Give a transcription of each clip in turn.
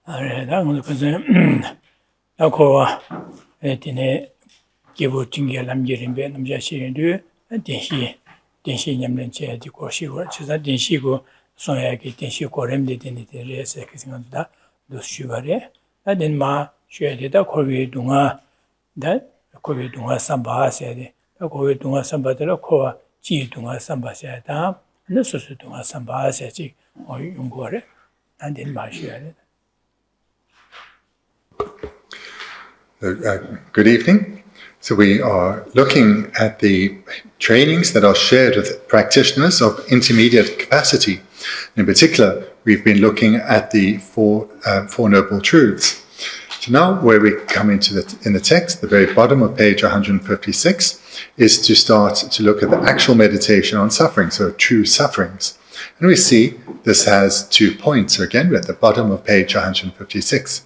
That's because Ako Tine Gibu Tinga Lamrim Ben Jashi do Denshi Yamlenche di Koshi, which is that Denshigo Soyaki Denshi Korem did in the second of that, those Shivare. That in Ma shared the Kovi Dunga, that Kovi Dunga Samba said, the Kovi Dunga Samba de la Koa, Chi Dunga Samba said, and the Susu Dunga Samba said, or Yungore, and in Ma shared. Good evening. So we are looking at the trainings that are shared with practitioners of intermediate capacity. In particular, we've been looking at the Four Noble Truths. So now where we come into in the text, the very bottom of page 156, is to start to look at the actual meditation on suffering, so true sufferings. And we see this has 2 points. So again, we're at the bottom of page 156.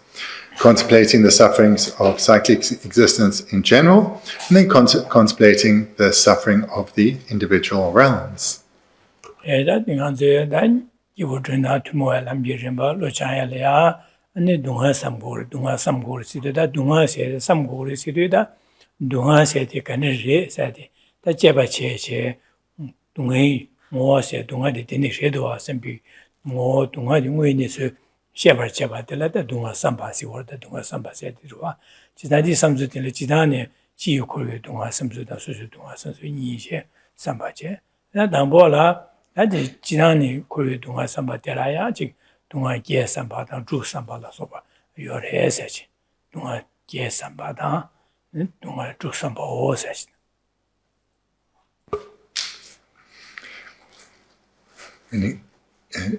Contemplating the sufferings of cyclic existence in general, and then contemplating the suffering of the individual realms. Shepherd the letter Dunga Sambasi or the Dunga Sambasi Rua. Chinadi Samsu in the Chidane, Chiu Kuru Dunga Samsu da Susu Dunga Samsu Nishe, Sambache. That Dambola, that is Chinani Kuru Dunga Sambateraya, Dunga Ge Sambata, Drew Sambala Soba, your hesage. Dunga Ge Sambata, Dunga Drew Samba Osage.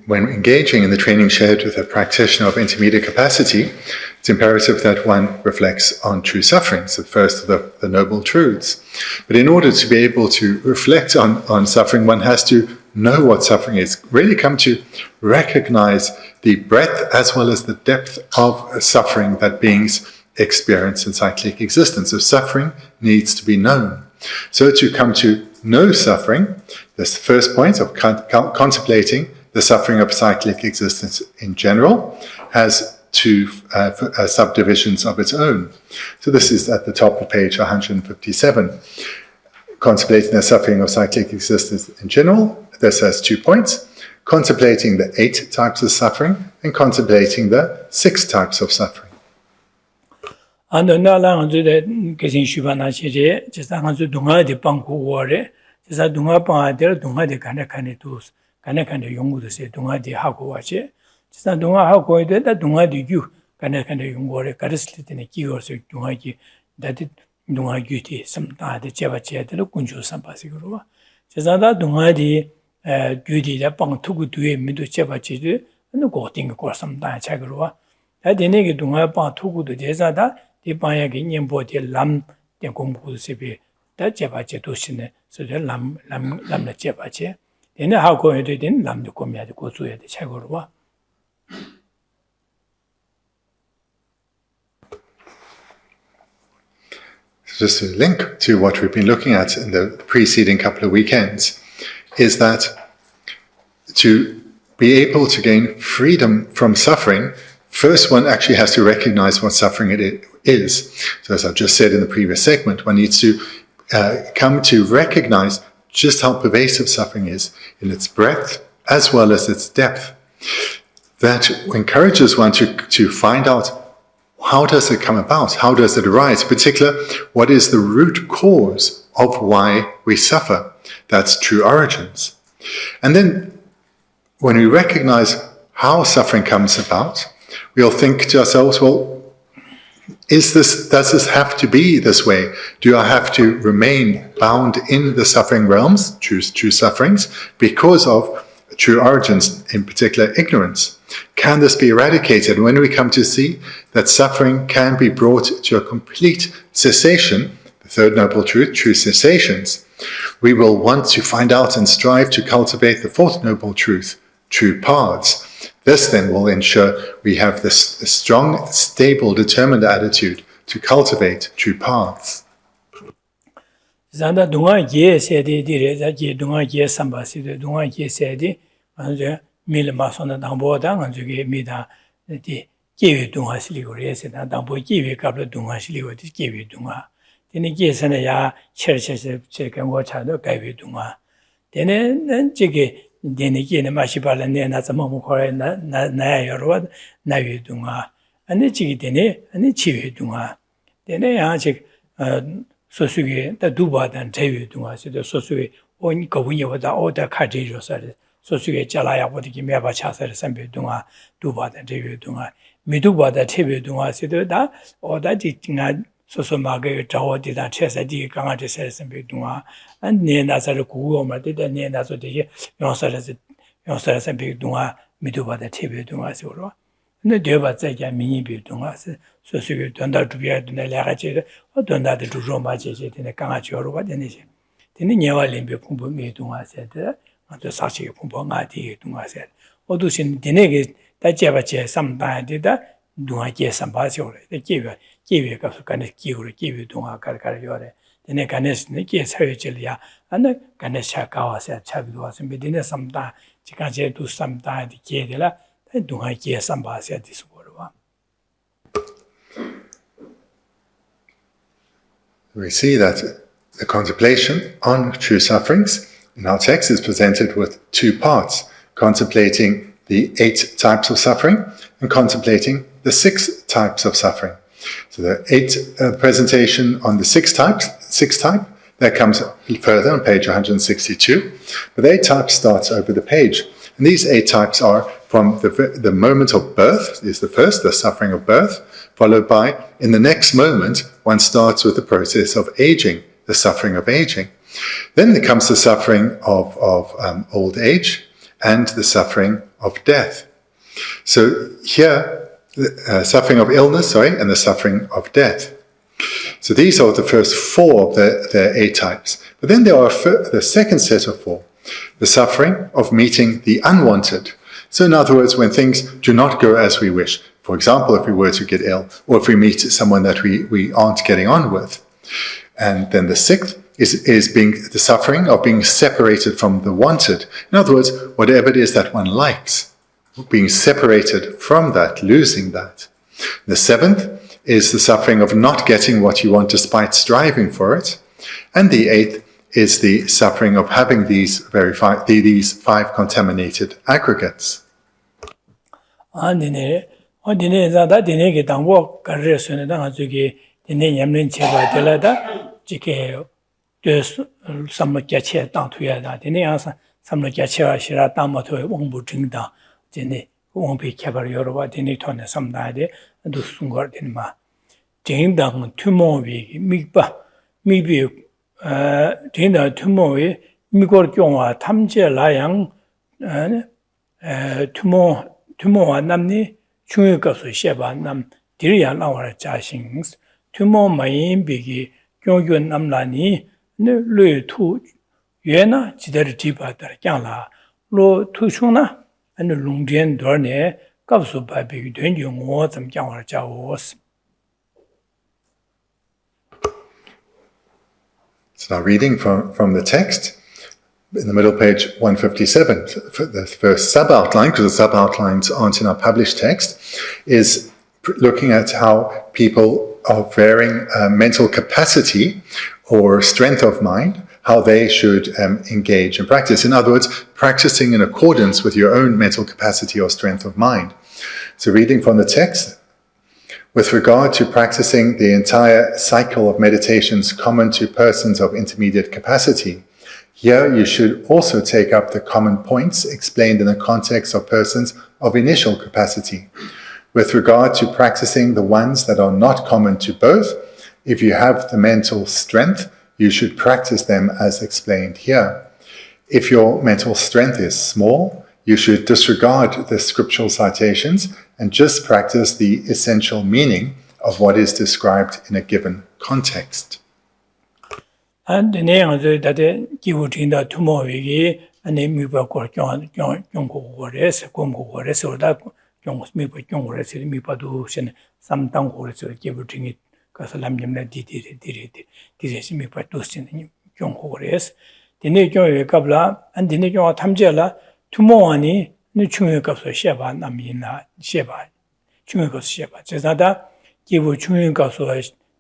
When engaging in the training shared with a practitioner of intermediate capacity, it's imperative that one reflects on true sufferings, the first of the Noble Truths. But in order to be able to reflect on suffering, one has to know what suffering is, really come to recognize the breadth as well as the depth of suffering that beings experience in cyclic existence. So suffering needs to be known. So to come to know suffering, this first point of contemplating the suffering of cyclic existence in general has 2 subdivisions of its own. So this is at the top of page 157. Contemplating the suffering of cyclic existence in general, this has 2 points. Contemplating the 8 types of suffering and contemplating the 6 types of suffering. And another getting Shubana Chile, just a hundred Dunga de Banku Ware, just a Dunga Pader, Dunga de Kanakanitus. Kanakanda Yungu say Dunga de Hakuache, just a Dunga Hako, that Dunga de you, Kanakanda Yungore, Karislit in a key or so Dunga, that it Dunga duty, sometimes the Chevache, the Kunju Sampasigura. Just another Dunga de duty that Pang took to him to Chevache, and the goting of course sometimes Chagrua. At the naked Dunga Pang took to Jezada, the Payagin and bought a lamb, the Gombu Sibi, that Chevache to Sine, so the lamb the Chevache. Then how go ahead in Lam the Comia to go to the Chagorwa. Just a link to what we've been looking at in the preceding couple of weekends is that to be able to gain freedom from suffering, first one actually has to recognize what suffering it is. So as I've just said in the previous segment, one needs to come to recognize just how pervasive suffering is in its breadth as well as its depth. That encourages one to find out how does it come about, how does it arise, in particular, what is the root cause of why we suffer. That's true origins. And then when we recognize how suffering comes about, we'll think to ourselves, well, does this have to be this way? Do I have to remain bound in the suffering realms, true sufferings, because of true origins, in particular ignorance? Can this be eradicated? When we come to see that suffering can be brought to a complete cessation, the third noble truth, true cessations, we will want to find out and strive to cultivate the fourth noble truth, true paths. This then will ensure we have this strong, stable, determined attitude to cultivate true paths. Zanda dunga ye sedi dire za ye dunga ye samba sidi dunga ye sedi anje mil masona dambo da anje ge mida di 기회 동화 실리고래서 나도 기회 갑로 동화 실리고 기회 동화 되는 계산이야 철철철 제가 차도 가위 동화 되는 저게 되는 게는 맛이 발라내 나서 뭐 거래 나 여러 나위 동화 아니 지기 되네 아니 지회 동화 되네 아직 소수게 다 두바단 제회 동화서도 소수게 온 거분이보다 오다 카지로서 소수게 잘라야 보기 매바 차서 선배 동화 두바단 제회 동화 미두바다 제회 동화서도 다 오다지 나 소소마게 자원이다 최세디 강아지 선배 동화 안내 나서를 구호만 되다 내 나서 되게 용서를 선배 동화 미두바다 제회 동화서로 근데 대바 자기가 미니비 동화서 소수게 돈다 두비야 되는 레가지도 돈다들 주로 맞이지 되는 강아지 여러 가지 되는지 되는 예활림비 공부 미동화세들 아주 사실 공부가 뒤에 동화세 어두신 되네게 다제바제 삼다에다 동화계 삼바시오래 기회가 간에 기회 동화 갈갈요래 되네 간에스네 기 사회질이야 안에 간에샤 가와서 차기도 와서 미디네 삼다 지가제도 삼다 기회들라 동화계 삼바세 디스고르와 We see that the contemplation on true sufferings in our text is presented with two parts, contemplating the 8 types of suffering and contemplating the 6 types of suffering. So the presentation on the 6 type, that comes further on page 162, but the 8 types starts over the page. And these 8 types are from the moment of birth, is the first, the suffering of birth, followed by, in the next moment, one starts with the process of aging, the suffering of aging. Then there comes the suffering of old age and the suffering of death. So here, the suffering of illness, and the suffering of death. So these are the first 4 of the 8 types. But then there are the second set of 4, the suffering of meeting the unwanted. So in other words, when things do not go as we wish. For example, if we were to get ill, or if we meet someone that we aren't getting on with. And then the 6th is being the suffering of being separated from the wanted. In other words, whatever it is that one likes, being separated from that, losing that. The 7th is the suffering of not getting what you want despite striving for it. And the 8th is the suffering of having these 5 contaminated aggregates. 어디네 자다 디네게 당고 가르스네 당아주기 디네 냠는 제가 될라다 지게 되스 삼먹게체 당투야다 디네 항상 삼먹게체와 시라 담모토에 공부 중다 디네 공비 개발 여러 번 디네 톤에 삼다데 두순거 디마 제인당 투모비 미비 제인당 투모위 미고르 경화 탐제라양 투모와 남니 중요가서 셰바 남 디리야 나와라 자신 투모 마인 비기 교교 남라니 르투 예나 지대를 지바다 짱라 로 투숑나 아니 롱젠 더네 갑수 바비 된 용어 좀 짱와라 자오스. So now reading from the text, in the middle page 157, the first sub-outline, because the sub-outlines aren't in our published text, is looking at how people of varying mental capacity or strength of mind, how they should engage in practice. In other words, practicing in accordance with your own mental capacity or strength of mind. So reading from the text, with regard to practicing the entire cycle of meditations common to persons of intermediate capacity, here you should also take up the common points explained in the context of persons of initial capacity. With regard to practicing the ones that are not common to both, if you have the mental strength, you should practice them as explained here. If your mental strength is small, you should disregard the scriptural citations and just practice the essential meaning of what is described in a given context. And the name of the Givutinda Tumovi, and name me for Yongores, Gomores, or that Yongs me for Yongores, me Padus, some tangores or Givuting it, Casalam did this me for Dusin, Yongores. The Najo Kabla, and the Najo Tamjela, Tumoani, Nuchunga Sheba, Namina, Sheba. 중요 거 시바 제사다 기부 중요 거서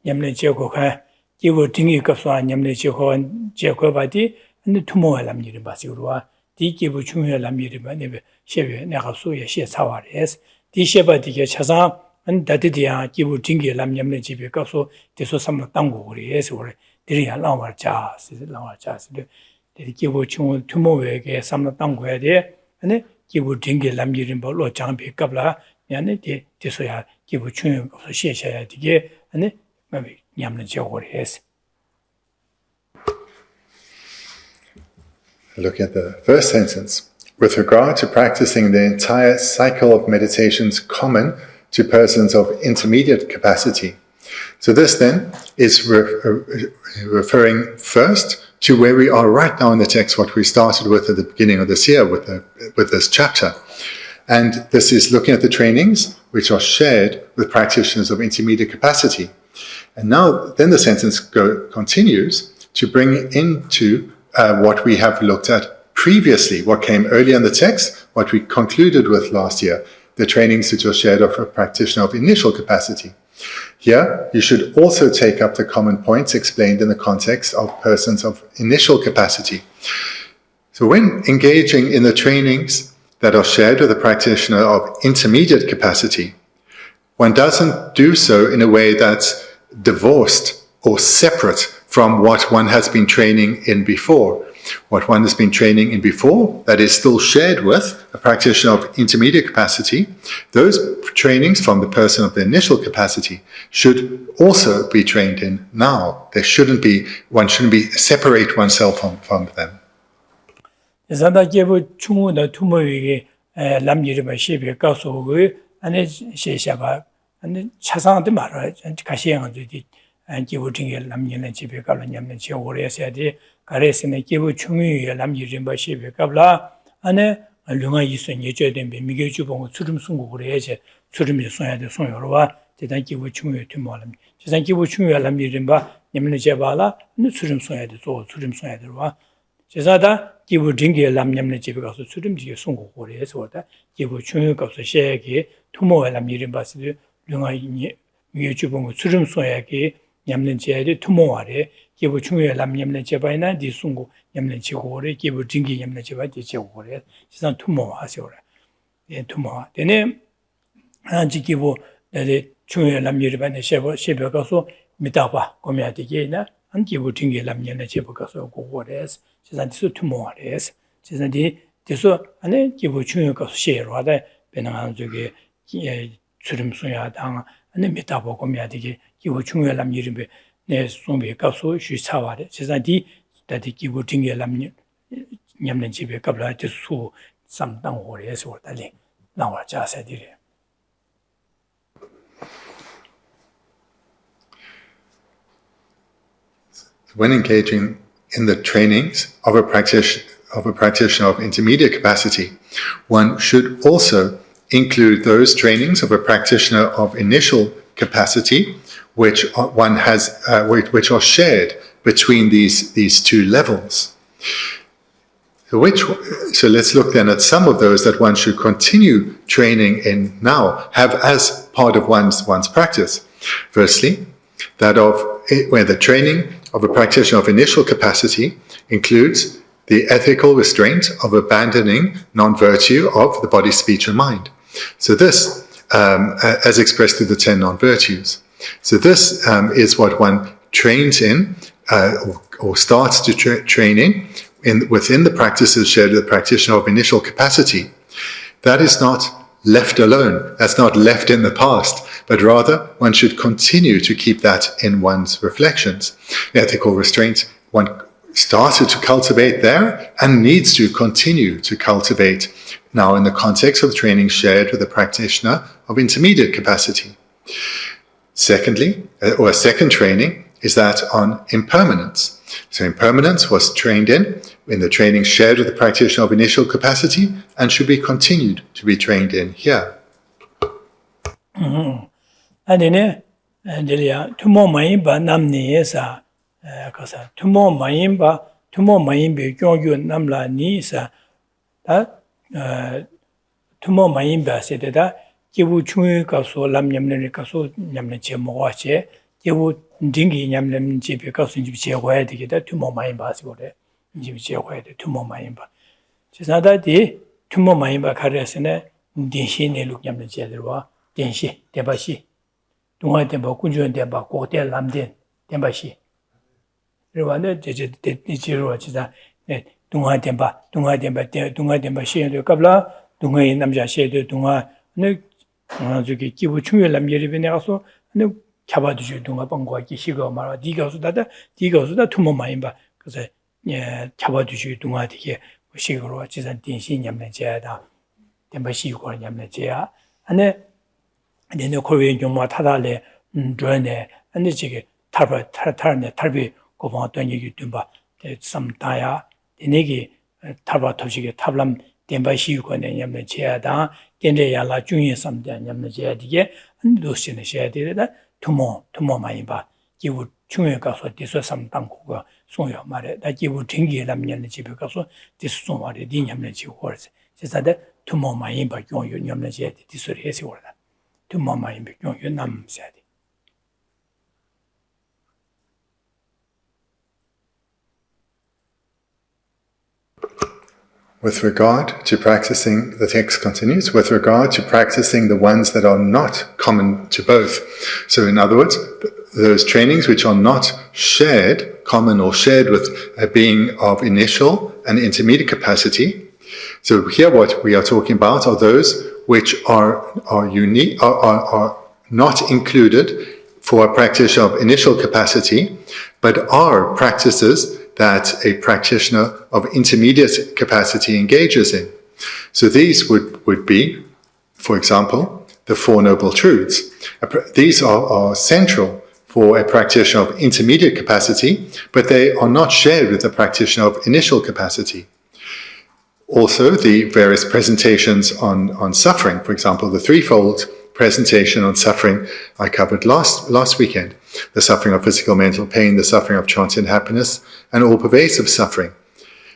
냠내 제고 가 기부 등이 거서 냠내 제고 제고 바디 근데 투모가 남일이 바시로와 디 기부 중요 남일이 바네 셰베 내가 소에 셰 사와레스 디 셰바디게 차사 안 다디디야 기부 등이 남냠내 집에 가서 대소 삼로 땅고 그래서 그래 들이야 나와자 데 기부 중요 투모에게 삼로 땅고야 돼 아니 기부 등기 남기는 벌로 장비 값라 야네 대소야 기부 중요 없어 시셔야 되게 아니 냠는 저거를 해서 Look at the first sentence. With regard to practicing the entire cycle of meditations common to persons of intermediate capacity. So this then is referring first to where we are right now in the text, what we started with at the beginning of this year with this chapter. And this is looking at the trainings which are shared with practitioners of intermediate capacity. And now then the sentence continues to bring into what we have looked at previously, what came earlier in the text, what we concluded with last year, the trainings which are shared of a practitioner of initial capacity. Here, you should also take up the common points explained in the context of persons of initial capacity. So when engaging in the trainings that are shared with a practitioner of intermediate capacity, one doesn't do so in a way that's divorced or separate from what one has been training in before. What one has been training in before, that is still shared with a practitioner of intermediate capacity, those trainings from the person of the initial capacity should also be trained in now. One shouldn't be separate oneself from them. 기부 등에 남녀는 집에 가면 냠는 지역으로 해야 돼. 가래스는 기부 중요에 남녀는 바시에 가블라 안에 류가 있으니 예줘야 된 미개 주봉 수름 순국으로 해야지. 수름이 손야 돼 손여로와 대단 기부 중요에 팀말람. 대단 기부 중요에 남녀는 바 냠는 제발라 수름 손야 돼. 수름 손야 돼와. 제사다 기부 등에 남녀는 집에 가서 수름 지에 순국으로 해서 왔다. 기부 중요 가서 셰기 투모에 남녀는 바시 류가 미개 주봉 수름 손야기 냠는 제에 투모와래 기부 중요에 냠는 제바이나 디숭고 냠는 지고래 기부 등기 냠는 제바 디지고래 지산 투모하셔라 예 투모와 되네 한지 기부 내 중요에 냠이르바네 셰베 가서 미다바 고미아디게나 한 기부 등기 냠는 제바 가서 고고래 지산 디수 투모와래 지산 디수 안에 기부 중요 가서 셰로하다 배낭한 저게 수름수야 당 안에 미다바 고미아디게 기부 중요에 남이름에 내 손에 가서 쉬차와래 제자디 다디 기부 등에 냠는 집에 갑라 수 삼당 오래서 왔다리 나와 자세들이 When engaging in the trainings of a practitioner of intermediate capacity, one should also include those trainings of a practitioner of initial capacity, which one has, which are shared between these two levels. So let's look then at some of those that one should continue training in now, have as part of one's practice. Firstly, that of where the training of a practitioner of initial capacity includes the ethical restraint of abandoning non-virtue of the body, speech, and mind. So this, as expressed through the 10 non-virtues. So this is what one trains in, or starts to train in within the practices shared with the practitioner of initial capacity. That is not left alone. That's not left in the past, but rather one should continue to keep that in one's reflections. The ethical restraint one started to cultivate there and needs to continue to cultivate now in the context of training shared with the practitioner of intermediate capacity. Secondly, or a second training is that on impermanence. So impermanence was trained in the training shared with the practitioner of initial capacity and should be continued to be trained in here. 아니네, 안들이야. 투모 마인바 남니에사 가서 투모 마인비 교교 남라니사 다 투모 마인바 세대다 Kibu Chungi Kaso, Lam Yamlin Kaso, Yamlin Chemoache, Kibu Dingi Yamlin Chipi Kaso, Jibiche, to get that 2 more mine bars, Jibiche, 2 more mine bar. Just not that day, 2 more mine bar carriers, Dinshi, ne look Yamlin Chedra, Dinshi, Debashi. Dunga Temba, Kunju and Demba, Hotel Lamden, Dembashi. Rwanda, Jiro, Dunga Demba, she and the Kabla, Dunga Namja Shed, Dunga, no Kibu Chunga Lam Yeribin also, no Kabadu Dunga Bangwa, Kishigo, Mara, Digos, that 2 more maimba, because Kabadu Dunga here, Shigo, which is a Dinshin Yamnajada, Dembashi or Yamnajea, and then the Korean Yoma Tadale, Drone, and the Jiggy, Tarbi, go on 20 Tumba, some Taya. Negi Taba Toshige Tablam, Dembashi, and Yamnajada, Gende Yala Junior some Yamnajadi, and Lucian Shadi, 2 more Maimba. You would Chunga, so this was some Tankuga, Soya Mare, that you would Tingi Lamyan because this is what the Yamnaji words. Says that 2 more Maimba, Yamnajadi, this is his word. 2 more Maimba, Yunam said. With regard to practicing, the text continues, with regard to practicing the ones that are not common to both. So in other words, those trainings which are not shared, common or shared with a being of initial and intermediate capacity. So here what we are talking about are those which are unique, are not included for a practitioner of initial capacity, but are practices that a practitioner of intermediate capacity engages in. So these would be, for example, the Four Noble Truths. These are central for a practitioner of intermediate capacity, but they are not shared with the practitioner of initial capacity. Also, the various presentations on suffering, for example, the threefold presentation on suffering I covered last weekend. The suffering of physical, mental pain, the suffering of transient happiness, and all-pervasive suffering.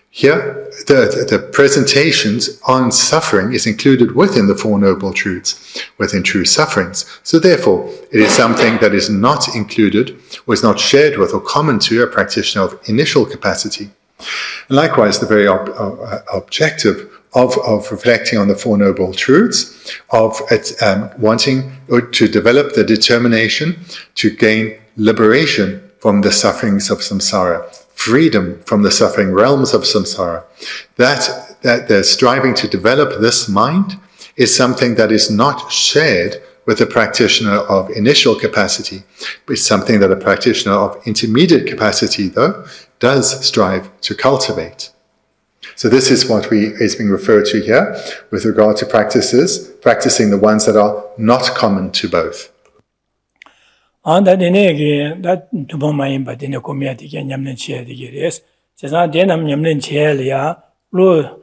Here, the presentations on suffering is included within the Four Noble Truths, within true sufferings. So therefore, it is something that is not included, or is not shared with or common to a practitioner of initial capacity. And likewise, the very objective of reflecting on the Four Noble Truths, of wanting to develop the determination to gain liberation from the sufferings of samsara, freedom from the suffering realms of samsara. That the striving to develop this mind is something that is not shared with a practitioner of initial capacity, but it's something that a practitioner of intermediate capacity, though, does strive to cultivate. So this is what is being referred to here with regard to practicing the ones that are not common to both. That tubo mayimba dine komya dike nyamlen chiya dike res. Chesa denam nyamlen chiya liya lo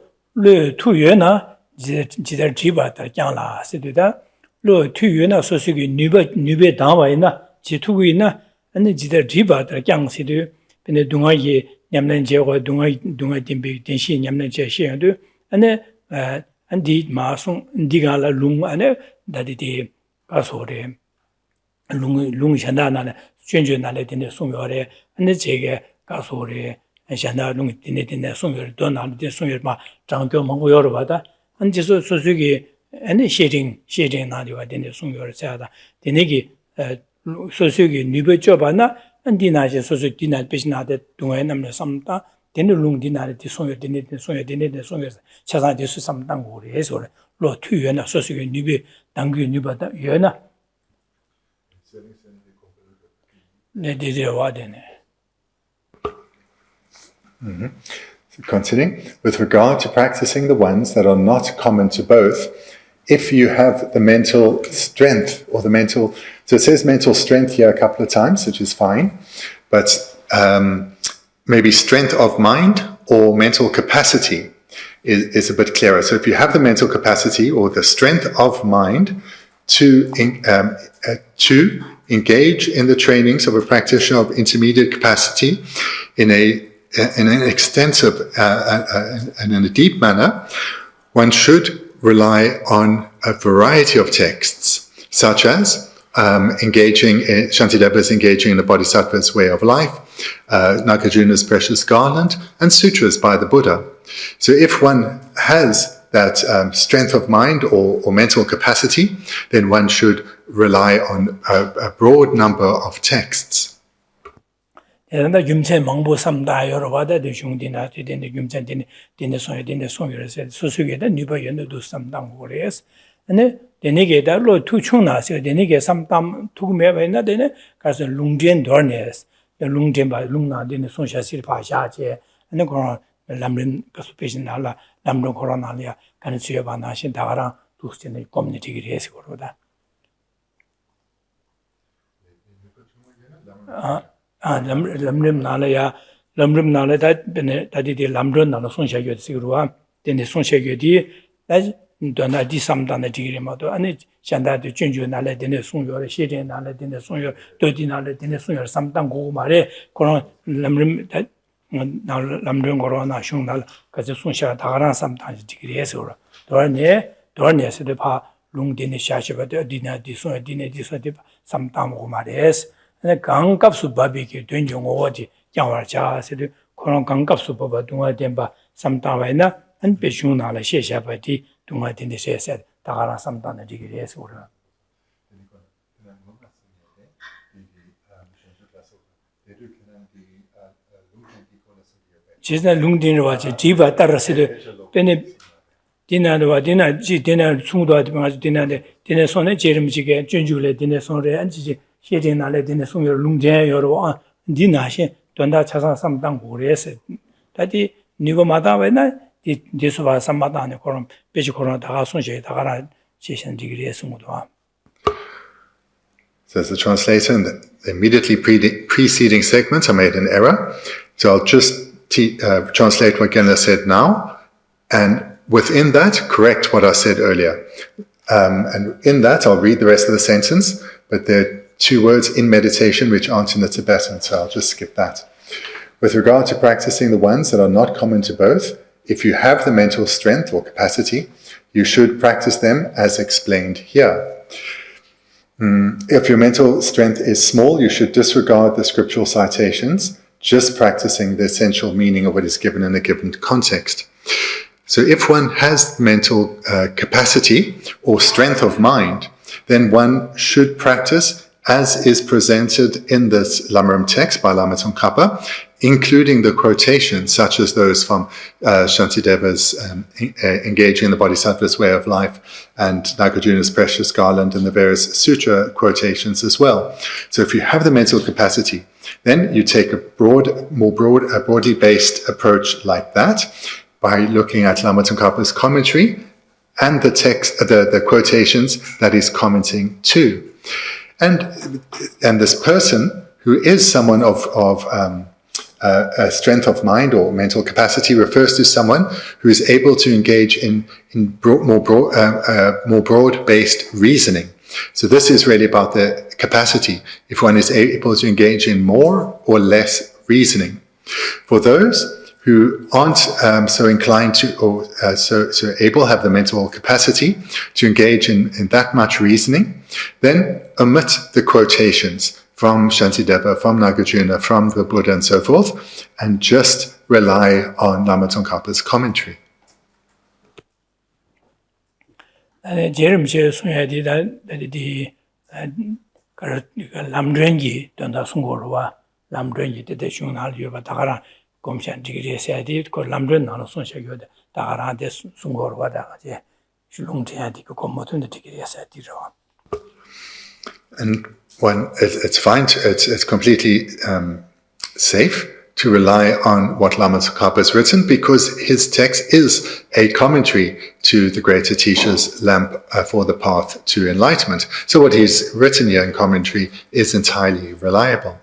tu yue na jidar jiba tar kyang la sido da lo tu yue na so sugi nube dangwa ina ji tu gu ina ane jidar jiba tar kyang sido bine dunga ye nyamlen chiya wa dunga dimbi denshi nyamlen chiya shiya do ane andi maa song diga la lung ane dadi di kaso re lung shanda nale, juan nale dine songyore, ane chege kasore, shanda lung dine songyore, do nale dine songyore ma zhangkyo mungu yoro wada, ane jiso sosugi, ane shejing nale wa dine songyore sayada, dine ki sosugi nube choba na, ane dina je sosugi dina pechi nade dungaye namle samta, dine lung dina di songyore, dine songyore, chasana disu samtang gore, esore, lo tu yue na sosugi nube, dangyu nube da yue na, Mm-hmm. So continuing, with regard to practicing the ones that are not common to both, if you have the mental strength or so it says mental strength here a couple of times, which is fine, but maybe strength of mind or mental capacity is a bit clearer. So if you have the mental capacity or the strength of mind to engage in the trainings of a practitioner of intermediate capacity in an extensive and in a deep manner, one should rely on a variety of texts, such as Shantideva's engaging in the Bodhisattva's way of life, Nagarjuna's precious garland, and sutras by the Buddha. So if one has that strength of mind or mental capacity, then one should rely on a broad number of texts. And Yumchen Mangbo Samda Yorovada, the Jungdina, the Yumchen, the Soy, the Soy, so you get a new to do some down warriors. And then they get that low two chunas, then they get some time to me, then because the Lungjian Dornes, the Lungjian by Luna, then the Sonja Silpa Shaje, and the Koran, the Lamrim Constipation, Lamro Coronalia, can see about Nashin Tara to the community race or that. Lamrim Nalaya, Lamrim Nala that did the Lamdron and the Sonja Sigurua, then the Sonja Yodi, that's done a some done a degree model, and it Shanda the Junju Nala, then the Sunyo, Shading Nala, then the Sunyo, Dodinala, then the Sunyo, some Tango Mare, Coron Lamrim that Lamdron Corona, Shunal, because the Sunsha Tagaran sometimes degrees or Dorne, said the pa, Lung Dini Shasha, the dinner, this one, dinner, this one, some Tango Mares. And the gang of Subabi, doing your word, Yawacha, said Koron Gang of Subaba, Dunga Demba, some Tavana, and Peshuna, la Shesha Pati, Dunga Dini said, Tagara, some Tana degrees or. She's not Lungdin was a Jiva Tarasid, Penny Dinner, dinner, dinner, Sunda, dinner, son, Jeremy, Junjule, dinner, son, and Shading Nala, dinner, son, your Lungjan, your dinner, Donda Chasa, some Dango, that the Nigomata, when this was some Madame Corum, Pechicoron, Tagason, Tagara, Session degree, Sumudwa. Says the translator, in the immediately preceding segments, I made an error. So I'll just translate what Genla said now, and within that, correct what I said earlier. And in that, I'll read the rest of the sentence, but there are two words in meditation which aren't in the Tibetan, so I'll just skip that. With regard to practicing the ones that are not common to both, if you have the mental strength or capacity, you should practice them as explained here. If your mental strength is small, you should disregard the scriptural citations, just practicing the essential meaning of what is given in a given context. So if one has mental capacity or strength of mind, then one should practice as is presented in this Lamrim text by Lama Tsongkhapa, including the quotations such as those from Shantideva's engaging in the Bodhisattva's way of life and Nagarjuna's precious garland and the various sutra quotations as well. So if you have the mental capacity, then you take a broadly based approach like that by looking at Lama Tsongkhapa's commentary and the text, the quotations that he's commenting to. And this person who is someone of a strength of mind or mental capacity refers to someone who is able to engage in more broad-based reasoning. So this is really about the capacity, if one is able to engage in more or less reasoning. For those who aren't so inclined to, or so able, have the mental capacity to engage in that much reasoning, then omit the quotations from Shantideva, from Nagarjuna, from the Buddha and so forth, and just rely on Lama Tsongkhapa's commentary. 제름제 소야디다 디 람드rengi donda sungorwa 람드rengi de shunal yoba tagara komshan digri sayadi ko lamdren nalo sonshagyo de tagara de sungorwa da je shulungtiadi ko komotun de digri sayadi ro. And when it's fine, it's completely safe to rely on what Lama Tsongkhapa has written, because his text is a commentary to the great Atisha's lamp for the path to enlightenment. So what he's written here in commentary is entirely reliable.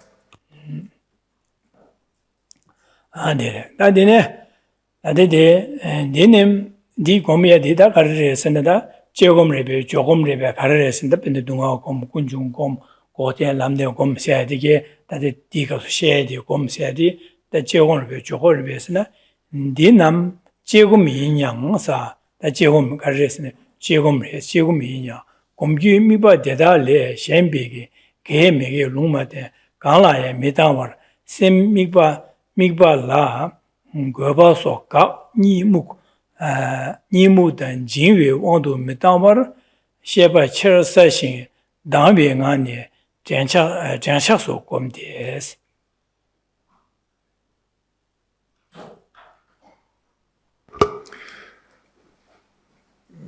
고대 남대 검사야되게 다들 디가 쉐야되 검사야되 다 제공을 비해서는 니남 제공 인양사 다 제공 가르스네 제곰래 제곰이냐 곰주 미바 대달래 셴비게 개메게 롱마데 강라에 메다워 셈 미바라 거바소가 니무단 진외 원도 메다워 셰바 철사신 당변안에 장샤소 곰데스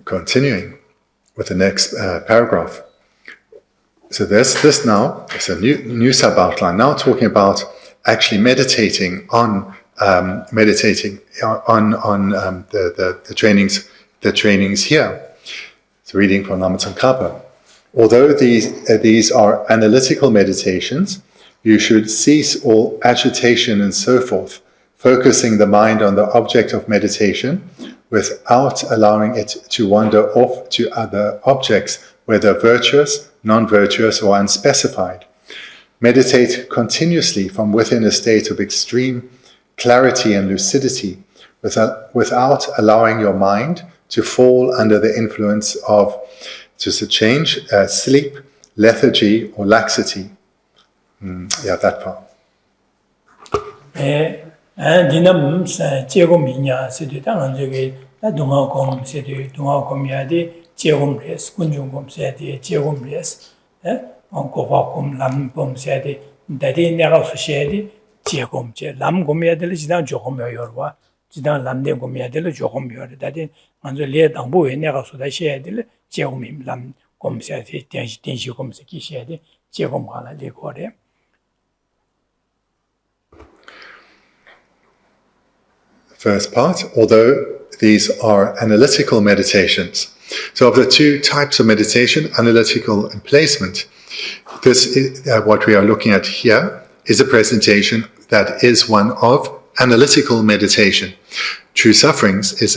Continuing with the next paragraph. So there's this now, it's a new sub-outline, now talking about actually meditating on the trainings here. So reading from Lama Tsongkhapa. Although these are analytical meditations, you should cease all agitation and so forth, focusing the mind on the object of meditation without allowing it to wander off to other objects, whether virtuous, non-virtuous, or unspecified. Meditate continuously from within a state of extreme clarity and lucidity, without allowing your mind to fall under the influence of just a change, sleep, lethargy, or laxity. That part. dinam 제곰이냐 세대 당한 저기 동화곰 세대 동화곰이야디 제곰레스 군중곰 세대 제곰레스 고화곰 람곰 세대 다디 내가 수시에디 제곰제 람곰이야들 지단 조금여여와 지단 람내곰이야들 조금여여 다디 먼저 레 당부에 내가 수다 시에들 제곰임 람곰 세대 den시곰 세기 시에디 제곰 하나 레고래 First part, although these are analytical meditations. So of the two types of meditation, analytical and placement, this is, what we are looking at here is a presentation that is one of analytical meditation. True sufferings is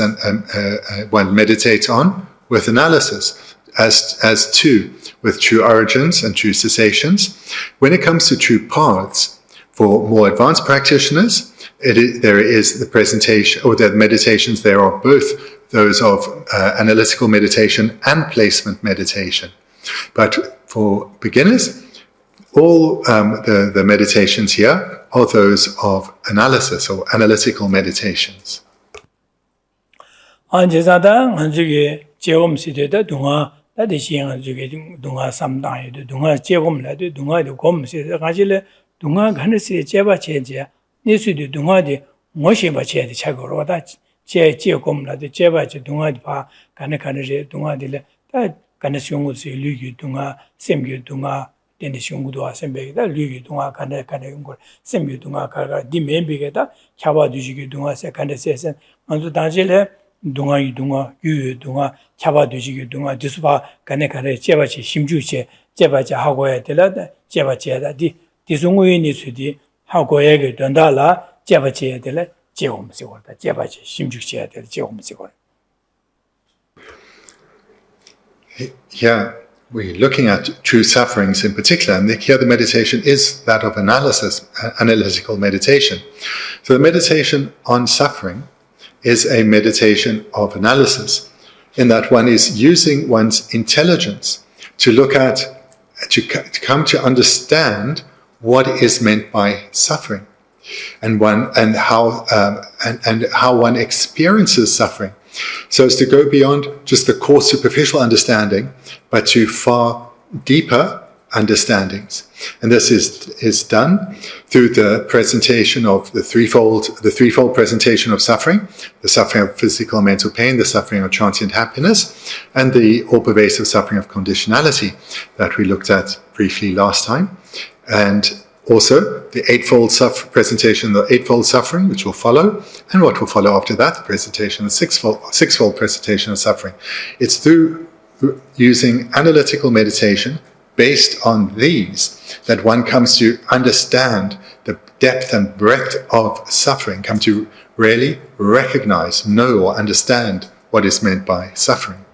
one meditates on with analysis, as two, with true origins and true cessations. When it comes to true paths, for more advanced practitioners, there is the presentation, or the meditations there are both those of analytical meditation and placement meditation. But for beginners, all the meditations here are those of analysis or analytical meditations. 니수디 동아디 모시바 제디 차고로다 제곰라데 제바지 동아디 바 가네카네 동아디레 다 가네시용우스 류기 동아 셈기 동아 데니시용구도 아셈베다 류기 동아 가네카네 용고 셈기 동아 가가 디멘비게다 차바두지기 동아세 가네세세 먼저 다질레 동아이 동아 유 동아 차바두지기 동아 디스바 가네카네 제바지 심주체 제바지 하고야 되라다 제바제다 디송우이니 수디 하고에게 된다라 제바지에 될 제옴시고다 제바지 심죽지에 될 제옴시고. Here we're looking at true sufferings in particular, and here the meditation is that of analytical meditation. So the meditation on suffering is a meditation of analysis, in that one is using one's intelligence to look at, to come to understand what is meant by suffering, and how one experiences suffering, so as to go beyond just the coarse superficial understanding, but to far deeper understandings. And this is done through the presentation of the threefold presentation of suffering: the suffering of physical and mental pain, the suffering of transient happiness, and the all-pervasive suffering of conditionality that we looked at briefly last time. And also the presentation of the eightfold suffering, which will follow, and what will follow after that, the presentation of the sixfold presentation of suffering. It's through using analytical meditation based on these that one comes to understand the depth and breadth of suffering, come to really recognize, know, or understand what is meant by suffering.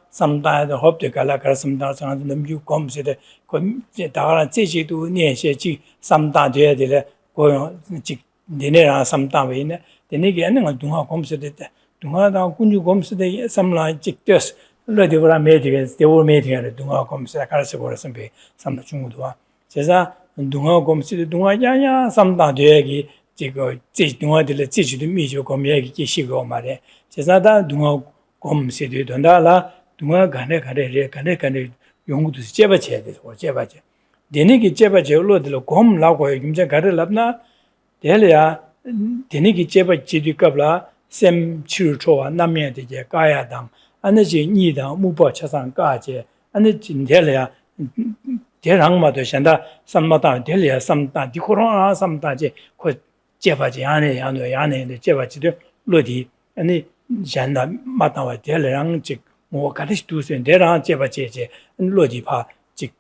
Samda hope the Galaka Samda Namju comes the Dara Tijidu near Shechi, Samda de Dinera Samda Denegi and Dunga comes to the Dunga Kunju comes to the some like Jictus, Lodivra meetings, they were meeting at Dunga comes to the Karasagora Sampe, some Chungudua. Cesa, Dunga comes to the Dunga Yaya, some Dagi, Jigo, Dunga de la Tich to meet you come Shigo Mare. Cesa, Dunga comes to the Dondala, Dunga Gane, Young to Jebache or Jebache. Denegi Jebache, Lord, Gom Lago, Gimja Garelabna, Delia. Denigi Jeba Jidukabla, Sem Chirchoa, Namia de Gayadam, and the Nida, Muba Chasan Gaje, and the Jindelia, Derangma de Shanda, some Mata Delia, some Dicorona, some Taje, Jebajiane, and Yane, and the Jebachidu, Lodi, and the Janda Matawa Delang, Jik, more Kadistus and Deran Jebache, and Lodi Pa, Jik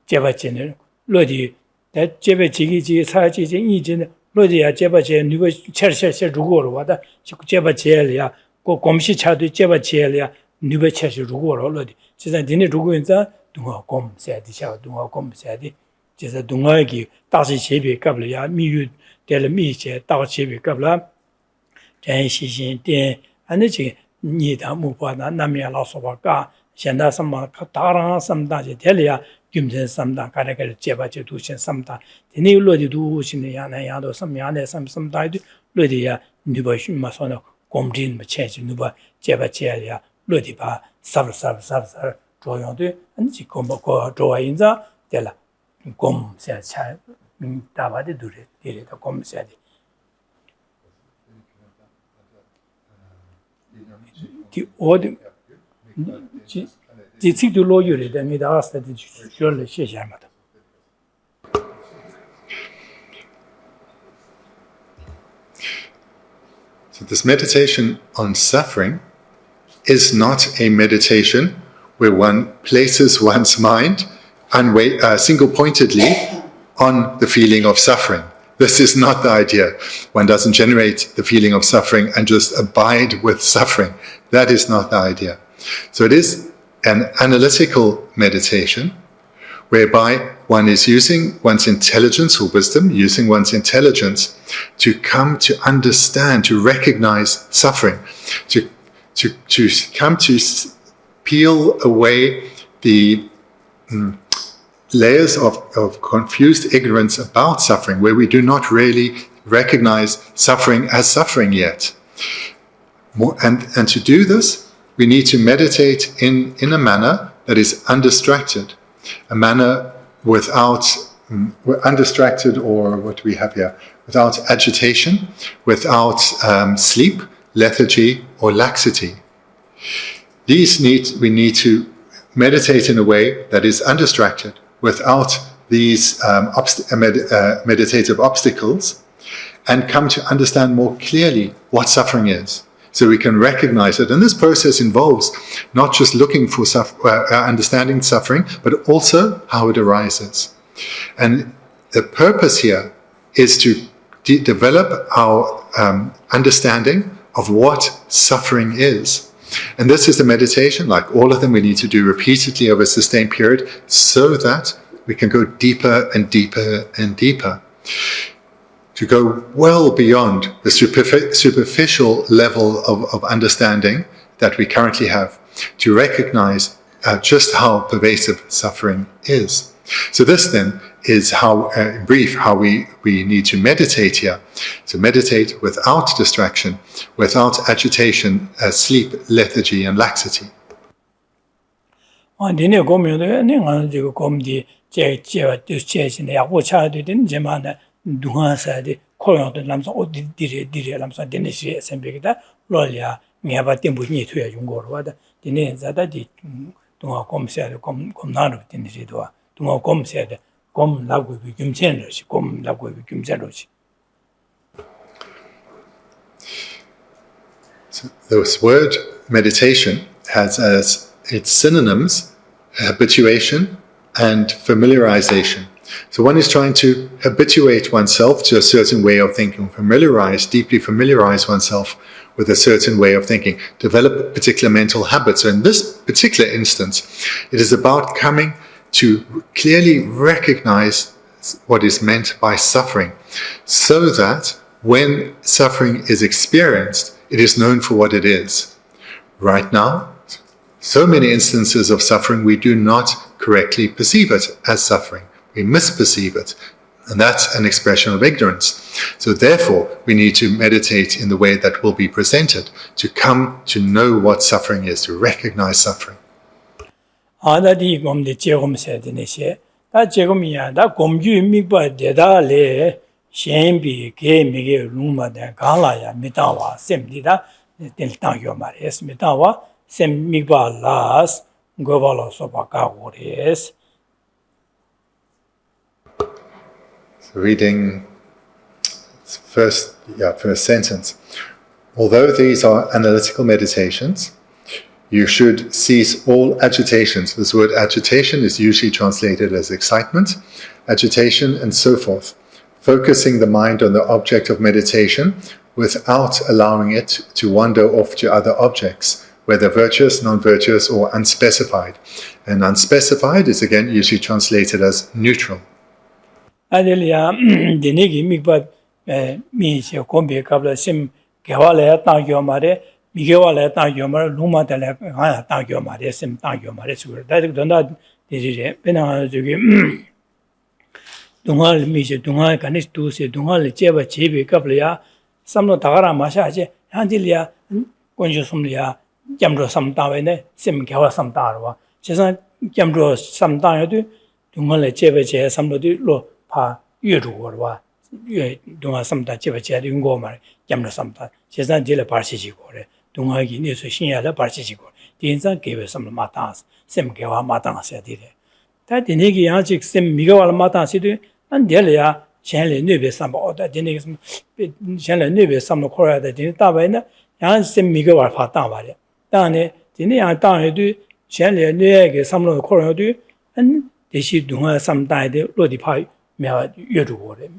Jebachin, Lodi, that Jebachi, Sachi, Ijin. 로지야 제바제 누가 쳇쳇 루고로 와다 제바제야 고 곰시 차도 제바제야 누가 쳇쳇 루고로 로디 진짜 니네 루고인자 동화 곰세디 샤 동화 곰세디 진짜 동화기 다시 제비 갑려야 미유 될 미제 다시비 갑라 전시신 때 안지 니다 무바나 남야 라소바가 현다 삼마 다랑 삼다제 될이야 김전 삼다 가래가 제바제 두신 삼다 디니 로디도 신의 야나야도 삼야네 삼다이도 로디야 누바신 마소나 곰진 마체지 누바 제바제야 로디바 삽삽 조용도 안지 곰고 조아인자 될라 곰세차 다바데 두레 데레다 곰세디 디 오디 지식도 로유리 됩니다. 아스타디 줄을 시작합니다. So this meditation on suffering is not a meditation where one places one's mind single-pointedly on the feeling of suffering. This is not the idea. One doesn't generate the feeling of suffering and just abide with suffering. That is not the idea. So it is an analytical meditation whereby one is using one's intelligence or wisdom, using one's intelligence to come to understand, to recognize suffering, to come to peel away the layers of confused ignorance about suffering, where we do not really recognize suffering as suffering yet. And to do this, we need to meditate in a manner that is undistracted, a manner without undistracted, or what we have here, without agitation, without sleep, lethargy, or laxity. We need to meditate in a way that is undistracted, without these meditative obstacles, and come to understand more clearly what suffering is, so we can recognize it. And this process involves not just looking for understanding suffering, but also how it arises. And the purpose here is to develop our understanding of what suffering is. And this is the meditation, like all of them, we need to do repeatedly over a sustained period, so that we can go deeper and deeper and deeper, to go well beyond the superficial level of understanding that we currently have, to recognize just how pervasive suffering is. So this then is how, in brief, how we need to meditate here. So meditate without distraction, without agitation, sleep, lethargy, and laxity. Dungasade, Koyong Lamsa, or Dire Lamsa, Denisi, Sembigda, Lolia, Miava Timbu Nituya Jungor, the names that I did. Dunga Com said, Come none of Tinisidua. Dunga Com said, Come Lago became generous, Come Lago became generous. So this word meditation has as its synonyms habituation and familiarization. So one is trying to habituate oneself to a certain way of thinking, deeply familiarize oneself with a certain way of thinking, develop particular mental habits. So in this particular instance, it is about coming to clearly recognize what is meant by suffering, so that when suffering is experienced, it is known for what it is. Right now, so many instances of suffering, we do not correctly perceive it as suffering. We misperceive it. And that's an expression of ignorance. So therefore, we need to meditate in the way that will be presented, to come to know what suffering is, to recognize suffering. 아다디 곰데 제곰세 되네시 다 제곰이야 다 곰주 미바 데다레 셴비 게미게 룸마데 갈라야 미타와 셈디다 델타요 마레스 미타와 셈 미바라스 고발로 소바카고레스. Reading first sentence. Although these are analytical meditations, you should cease all agitations. This word agitation is usually translated as excitement, agitation, and so forth. Focusing the mind on the object of meditation without allowing it to wander off to other objects, whether virtuous, non-virtuous, or unspecified. And unspecified is again usually translated as neutral. 아델리아 디네기 미바 미시 곰베 갑라 심 개발에 땅겨 말에 미개발에 땅겨 말 루마달에 가 땅겨 말에 심 땅겨 말에 수거 다들 donda 디지레 베나 저기 동할 미시 동할 가니스 두세 동할 제바 제비 갑려야 삼로 다가라 마샤제 한딜리아 권주 섬리아 잠로 삼다웨네 심 개발 삼다로와 세상 잠로 삼다여도 동할에 제바 제 삼로도 로 파 유루고와 유 동아 삼다 제바제 용고 말 잠로 삼다 세상 딜에 바시지고래 동아기 니서 신야라 바시지고 인상 개베 삼로 마타스 셈 개와 마타스야 디레 다 디네기 야직 셈 미가와 마타스도 안 델이야 셴레 뇌베 삼보다 디네기 셴레 뇌베 삼로 코라다 디네 따바이나 야셈 미가와 파타 바래 다네 디네 야 따에도 셴레 뇌게 삼로 코라도 안 대시 동아 삼다에 로디파 며 유루고래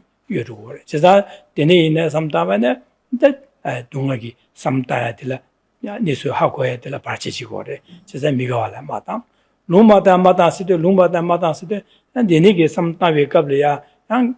제가 되네이네 삼다만에 동학이 삼다야들라 니수 하고야들라 바치지고래 제가 미가와라 마당 룸마다 시도 되네게 삼다베 갑려야 양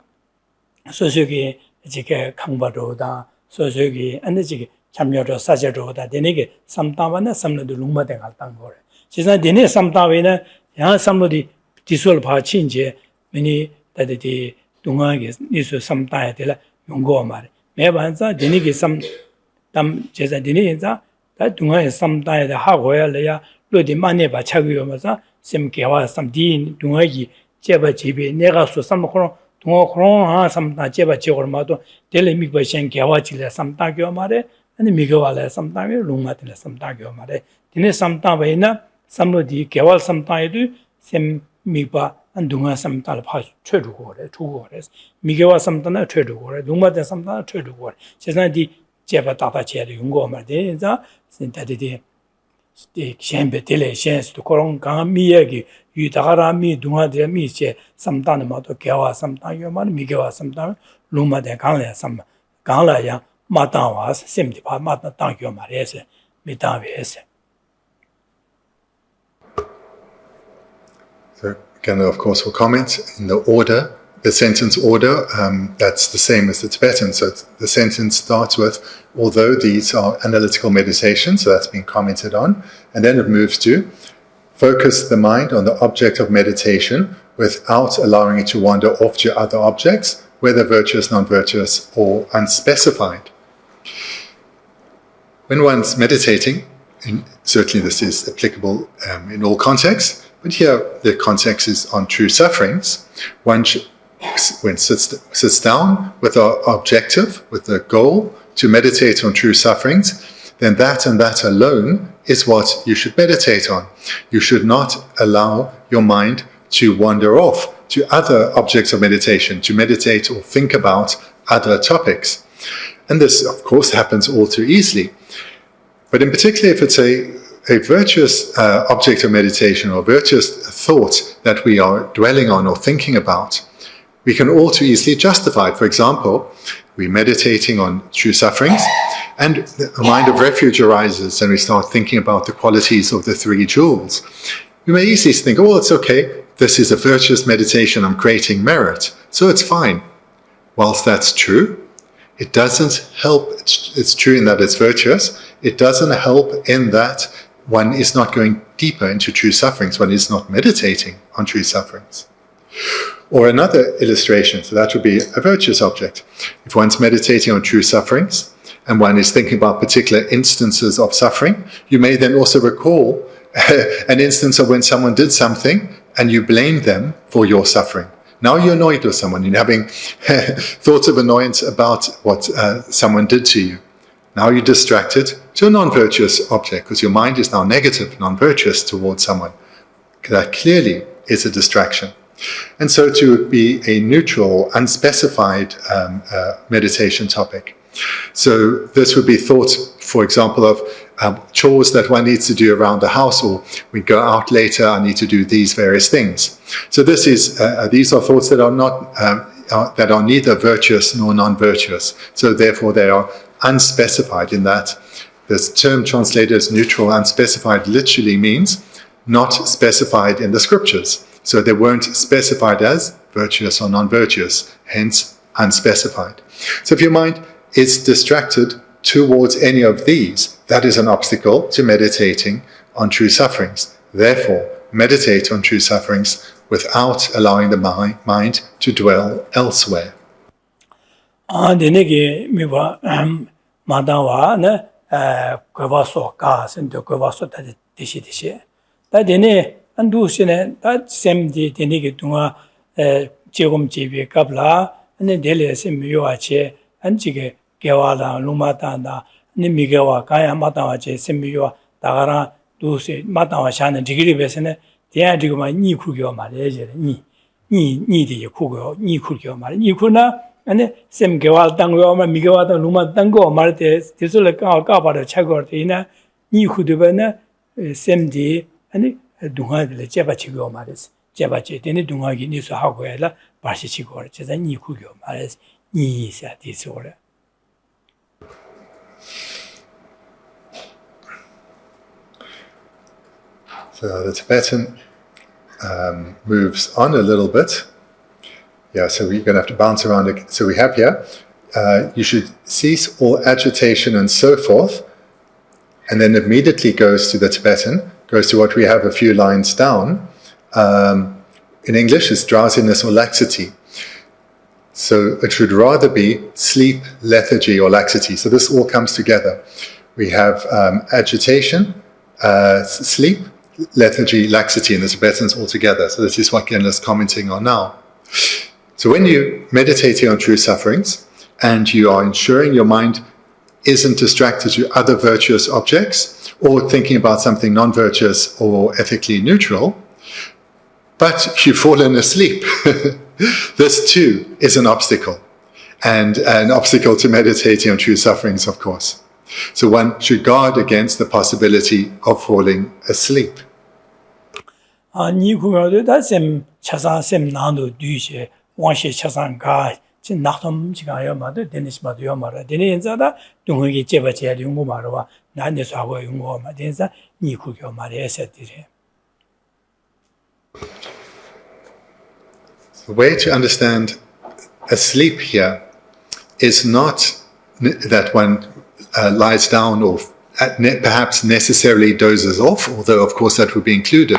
소소기 지게 강바로다 소소기 안지게 참여로 사제로다 되네게 삼다만에 삼로도 룸마데 갈당 거래 제가 되네 삼다베는 양 삼로디 디솔 바친제 미니 다디 동아게 니수 삼다야 되라 용고 말 매반자 디니게 삼담 제자 디니자 다 동아에 삼다야 하고야래야 로디 만네 바 차고요마자 셈게와 삼디 동아기 제바 집에 내가 수 삼코로 동아코로 하 삼다 제바 지고마도 델레미 버션 개와지래 삼다교 말에 아니 미가와래 삼다게 롱마들 삼다교 말에 디네 삼다베나 삼로디 개와 삼다에도 셈 미바 안동아 삼달 파 최루고래 주고래 미개와 삼달나 최루고래 농마대 삼달 최루고래 세상디 제바 다다 제를 용고 말데 자 신다디디 셴베 텔레 셴스도 그런 강미에기 유다가라미 동아데 미제 삼단의 마도 개와 삼단요 말 미개와 삼단 농마대 강래 삼 강라야 마다와 셈디 파 마다 땅요 말에서 미다베스. Again, of course, we'll comment in the order, the sentence order, that's the same as the Tibetan. So the sentence starts with, although these are analytical meditations, so that's been commented on, and then it moves to, focus the mind on the object of meditation without allowing it to wander off to other objects, whether virtuous, non-virtuous, or unspecified. When one's meditating, and certainly this is applicable in all contexts, but here the context is on true sufferings. One when sits down with our objective, with the goal to meditate on true sufferings, then that and that alone is what you should meditate on. You should not allow your mind to wander off to other objects of meditation, to meditate or think about other topics. And this, of course, happens all too easily. But in particular, if it's a virtuous object of meditation or virtuous thought that we are dwelling on or thinking about, we can all too easily justify it. For example, we're meditating on true sufferings and a mind of refuge arises and we start thinking about the qualities of the three jewels. We may easily think, oh, it's okay, this is a virtuous meditation, I'm creating merit, so it's fine. Whilst that's true, It doesn't help. It's true in that it's virtuous. It doesn't help in that one is not going deeper into true sufferings. One is not meditating on true sufferings. Or another illustration, so that would be a virtuous object. If one's meditating on true sufferings, and one is thinking about particular instances of suffering, you may then also recall an instance of when someone did something and you blamed them for your suffering. Now you're annoyed with someone, you're having thoughts of annoyance about what someone did to you. Now you're distracted to a non-virtuous object, because your mind is now negative, non-virtuous towards someone. That clearly is a distraction. And so to be a neutral, unspecified meditation topic. So this would be thoughts, for example, of chores that one needs to do around the house, or we go out later, I need to do these various things. So this is these are thoughts that are not that are neither virtuous nor non-virtuous. So therefore they are unspecified, in that this term translated as neutral, unspecified literally means not specified in the scriptures. So they weren't specified as virtuous or non-virtuous, hence unspecified. So if your mind is distracted towards any of these, that is an obstacle to meditating on true sufferings. Therefore, meditate on true sufferings without allowing the mind to dwell elsewhere. 안두시네 다 샘디 되니게 동아 제금 집에 갑라 네 델레스 미요아체 안지게 개와라 루마타나 네 미게와 가야 마타와체 샘미요 다가라 두세 마타와 샤는 디그리베스네 대야디고마 니쿠교 말해제 니디에 쿠고 니쿠교 말 니쿠나 아니 샘게와 땅고마 미게와다 루마 땅고 말때 디솔레 까바르 차고르이나 니쿠드베나 샘디 아니 동아들 제바치고 말했어. 제바치 되는 동아기 니서 하고 해라 바시치고 제가 니쿠교 말했어. 니사 디소래. So the Tibetan moves on a little bit. Yeah, so we're going to have to bounce around. So we have here, you should cease all agitation and so forth, and then immediately goes to the Tibetan, goes to what we have a few lines down. In English, is drowsiness or laxity. So it should rather be sleep, lethargy, or laxity. So this all comes together. We have agitation, sleep, lethargy, laxity, and the Tibetans all together. So this is what Genla is commenting on now. So when you're meditating on true sufferings, and you are ensuring your mind isn't distracted to other virtuous objects, or thinking about something non-virtuous or ethically neutral, but you've fallen asleep, this too is an obstacle, and an obstacle to meditating on true sufferings, of course. So one should guard against the possibility of falling asleep. The way to understand asleep here is not that one lies down or perhaps necessarily dozes off, although of course that would be included.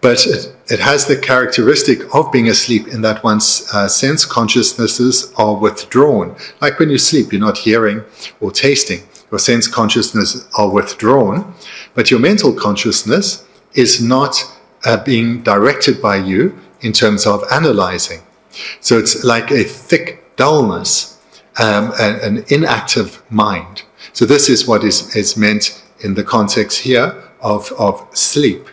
But it has the characteristic of being asleep in that one's sense consciousnesses are withdrawn. Like when you sleep, you're not hearing or tasting. Your sense consciousnesses are withdrawn, but your mental consciousness is not being directed by you in terms of analyzing. So it's like a thick dullness, an inactive mind. So this is what is meant in the context here of sleep.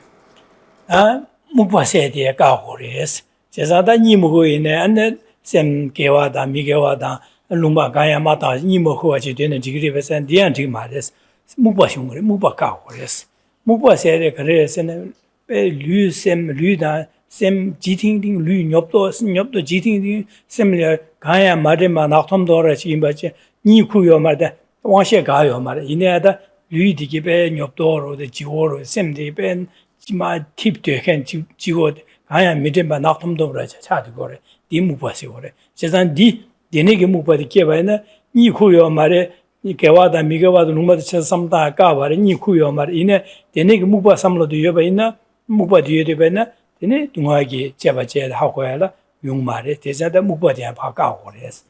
sem jiting ding lu nyopdo jiting ding semle gaya madema naktom dora chi imbache ni ku yo mada wangshe ga yo mada ineda lu digi be nyopdo ro de jiwo sem de ben ma tip de kan jiwo gaya midema naktom dora cha de gore di mu pa se gore jezan di dene ge mu pa de ke ba na ni kuyo mare gewada migawada lumada samda gaware ni kuyo mare ine dene muba samlo de yoba ina muba de yebena dene dungagi jeba je ha hoyala yung mare dejada muba de pa ga hores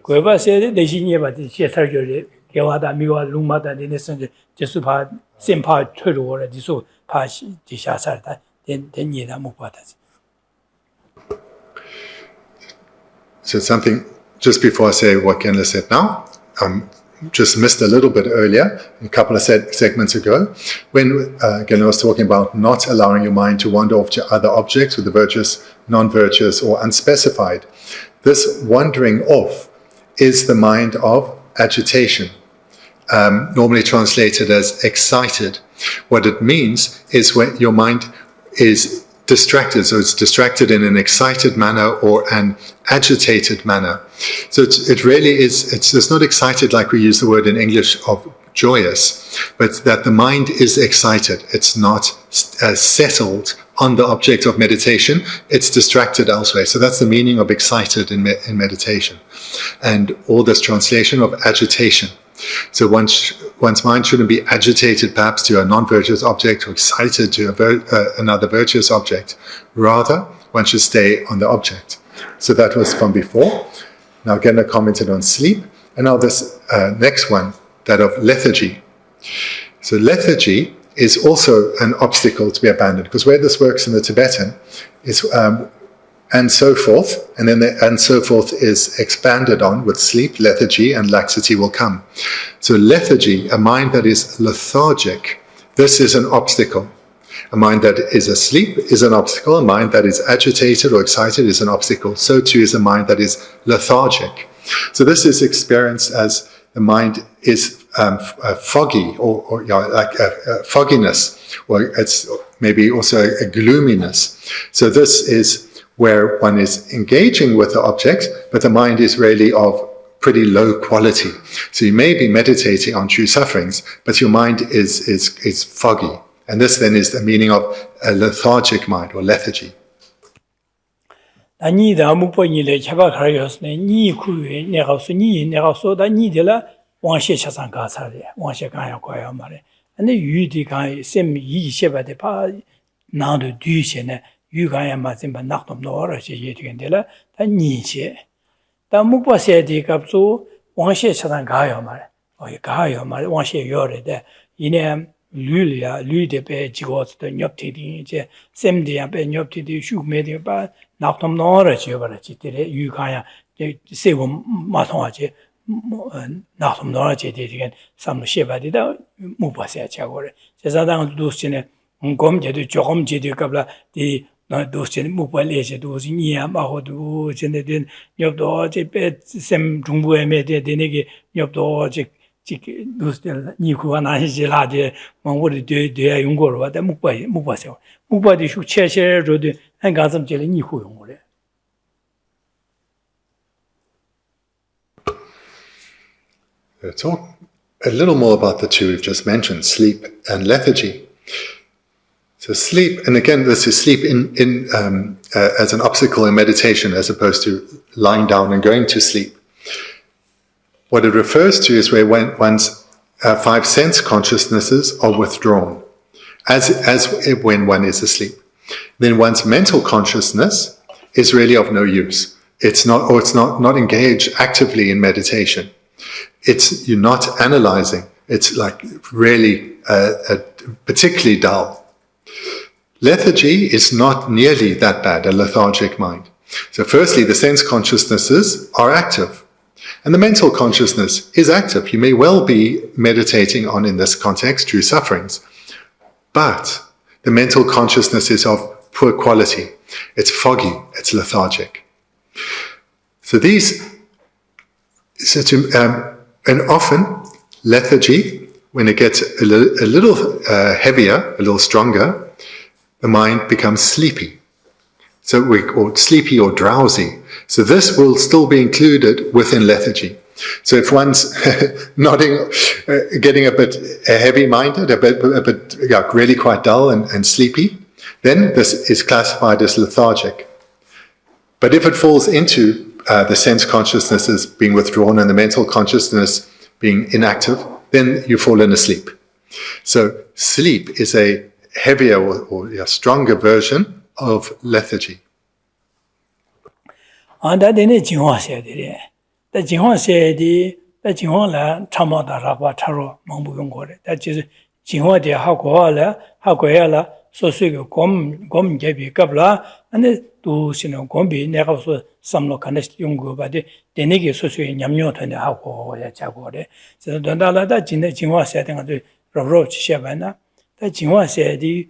gweba se de jinye ba de che sar jore gewada migawada lumada dene sen jesu pa sempa chöro le diso pa di sha sar da den ye da muba da. So something, just before I say what Genla said now, just missed a little bit earlier, a couple of segments ago, when Genla was talking about not allowing your mind to wander off to other objects, whether virtuous, non-virtuous, or unspecified. This wandering off is the mind of agitation, normally translated as excited. What it means is when your mind is distracted, so it's distracted in an excited manner or an agitated manner. So it really is, it's not excited like we use the word in English of joyous, but that the mind is excited. It's not settled on the object of meditation, it's distracted elsewhere. So that's the meaning of excited in meditation. And all this translation of agitation. So one's mind shouldn't be agitated perhaps to a non-virtuous object or excited to another virtuous object. Rather, one should stay on the object. So that was from before. Now again, I commented on sleep. And now this next one, that of lethargy. So lethargy is also an obstacle to be abandoned, because where this works in the Tibetan is and so forth, and then the and so forth is expanded on with sleep, lethargy, and laxity will come. So lethargy, a mind that is lethargic, this is an obstacle. A mind that is asleep is an obstacle. A mind that is agitated or excited is an obstacle. So too is a mind that is lethargic. So this is experienced as the mind is foggy, or like a fogginess, or it's maybe also a gloominess. So this is where one is engaging with the object, but the mind is really of pretty low quality. So you may be meditating on true sufferings, but your mind is foggy. And this then is the meaning of a lethargic mind, or lethargy. 유가야마진바 낙돔노라 제예되는데라 다 니제 다 묵바세디 갑수 왕셰 차단 가요 말 가요 말 왕셰 요래데 이네 류리아 류데베 지고스도 nhập thị 이제 샘디야 베 nhập thị 슈메디 바 낙돔노라 제바라 지들에 유가야 세고 마통하지 낙돔노라 제되게 삼로 셰바디다 묵바세 차고래 제사당 두스네 공제도 조금 제도 갑라 디 도스는 무발레제 도스 니야마호도 전에된 엽도 제베 셈 중부에 메데 되네게 엽도 제 도스들 니쿠가 나시지라데 망고리 되야 용거로 와다 무바세요 무바디 슈체체로도 한 가슴 제리 니쿠 용거래. Talk a little more about the two we've just mentioned, sleep and lethargy. So sleep, and again, this is sleep as an obstacle in meditation, as opposed to lying down and going to sleep. What it refers to is where one's five sense consciousnesses are withdrawn, as when one is asleep. Then one's mental consciousness is really of no use. It's not engaged actively in meditation. You're not analyzing. It's like really particularly dull. Lethargy is not nearly that bad, a lethargic mind. So firstly, the sense consciousnesses are active. And the mental consciousness is active. You may well be meditating on, in this context, true sufferings. But the mental consciousness is of poor quality. It's foggy, it's lethargic. And often, lethargy, when it gets a little heavier, a little stronger, the mind becomes sleepy. Or sleepy or drowsy. So this will still be included within lethargy. So if one's nodding, getting a bit heavy-minded, a bit really quite dull and sleepy, then this is classified as lethargic. But if it falls into the sense consciousness as being withdrawn and the mental consciousness being inactive, then you've fallen asleep. So sleep is a heavier or a stronger version of lethargy. And that in a Jinhua said it. The Jinhua said the Jinhua Chamada Rapa Taro Mambu Gore. That is Jinhua de Hakoala, Hakoela, so Sugo Gom Gabi Gabla, and the two Sino Gombi, never some localist Yungu, but the Negi Sosu in Yamut and the Hako or Chagore. So Dondala that Jinhua said on the Roach Shavana. That Jinhua said the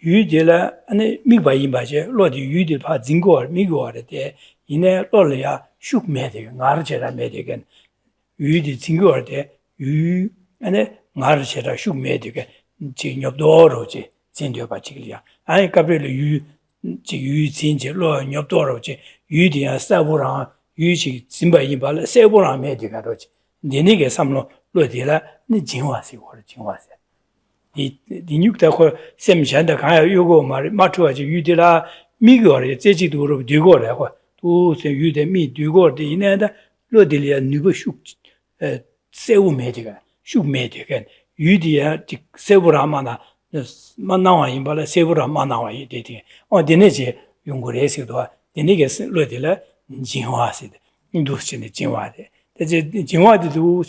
Yudila and the Migba Imbaje, Lord Yudil Pa Zingor, Migor, there in a Lolia, Shuk Medic, Narjera Medican, Yudi Zingor, there, you and a Narjera Shuk Medic, Jin of Doroji, Zindio Pachilia. I Gabriel you, Zinji, Law and Yobdoroji, Yudi and Sabura, Yuji, Simba Imbala, Sabura Medicaroji. The nigger Samlo, Lodilla, Jinwasi or Jinwasi. The nuclear Semshan, the Kaya Yugo, Matua, Udila, Migor, Zejidur, Dugor, to say you the meat, Dugor, the Inada, Lodilia, Nubu Seu Medica, Shuk Medican, Udia, Sevura Mana, Manawa Imbala, Sevura Manawa, dating. On the Neji, Yunguresido, the niggers Lodilla, Jinwasi, Indushin the Jinwadi. The Jinwadi do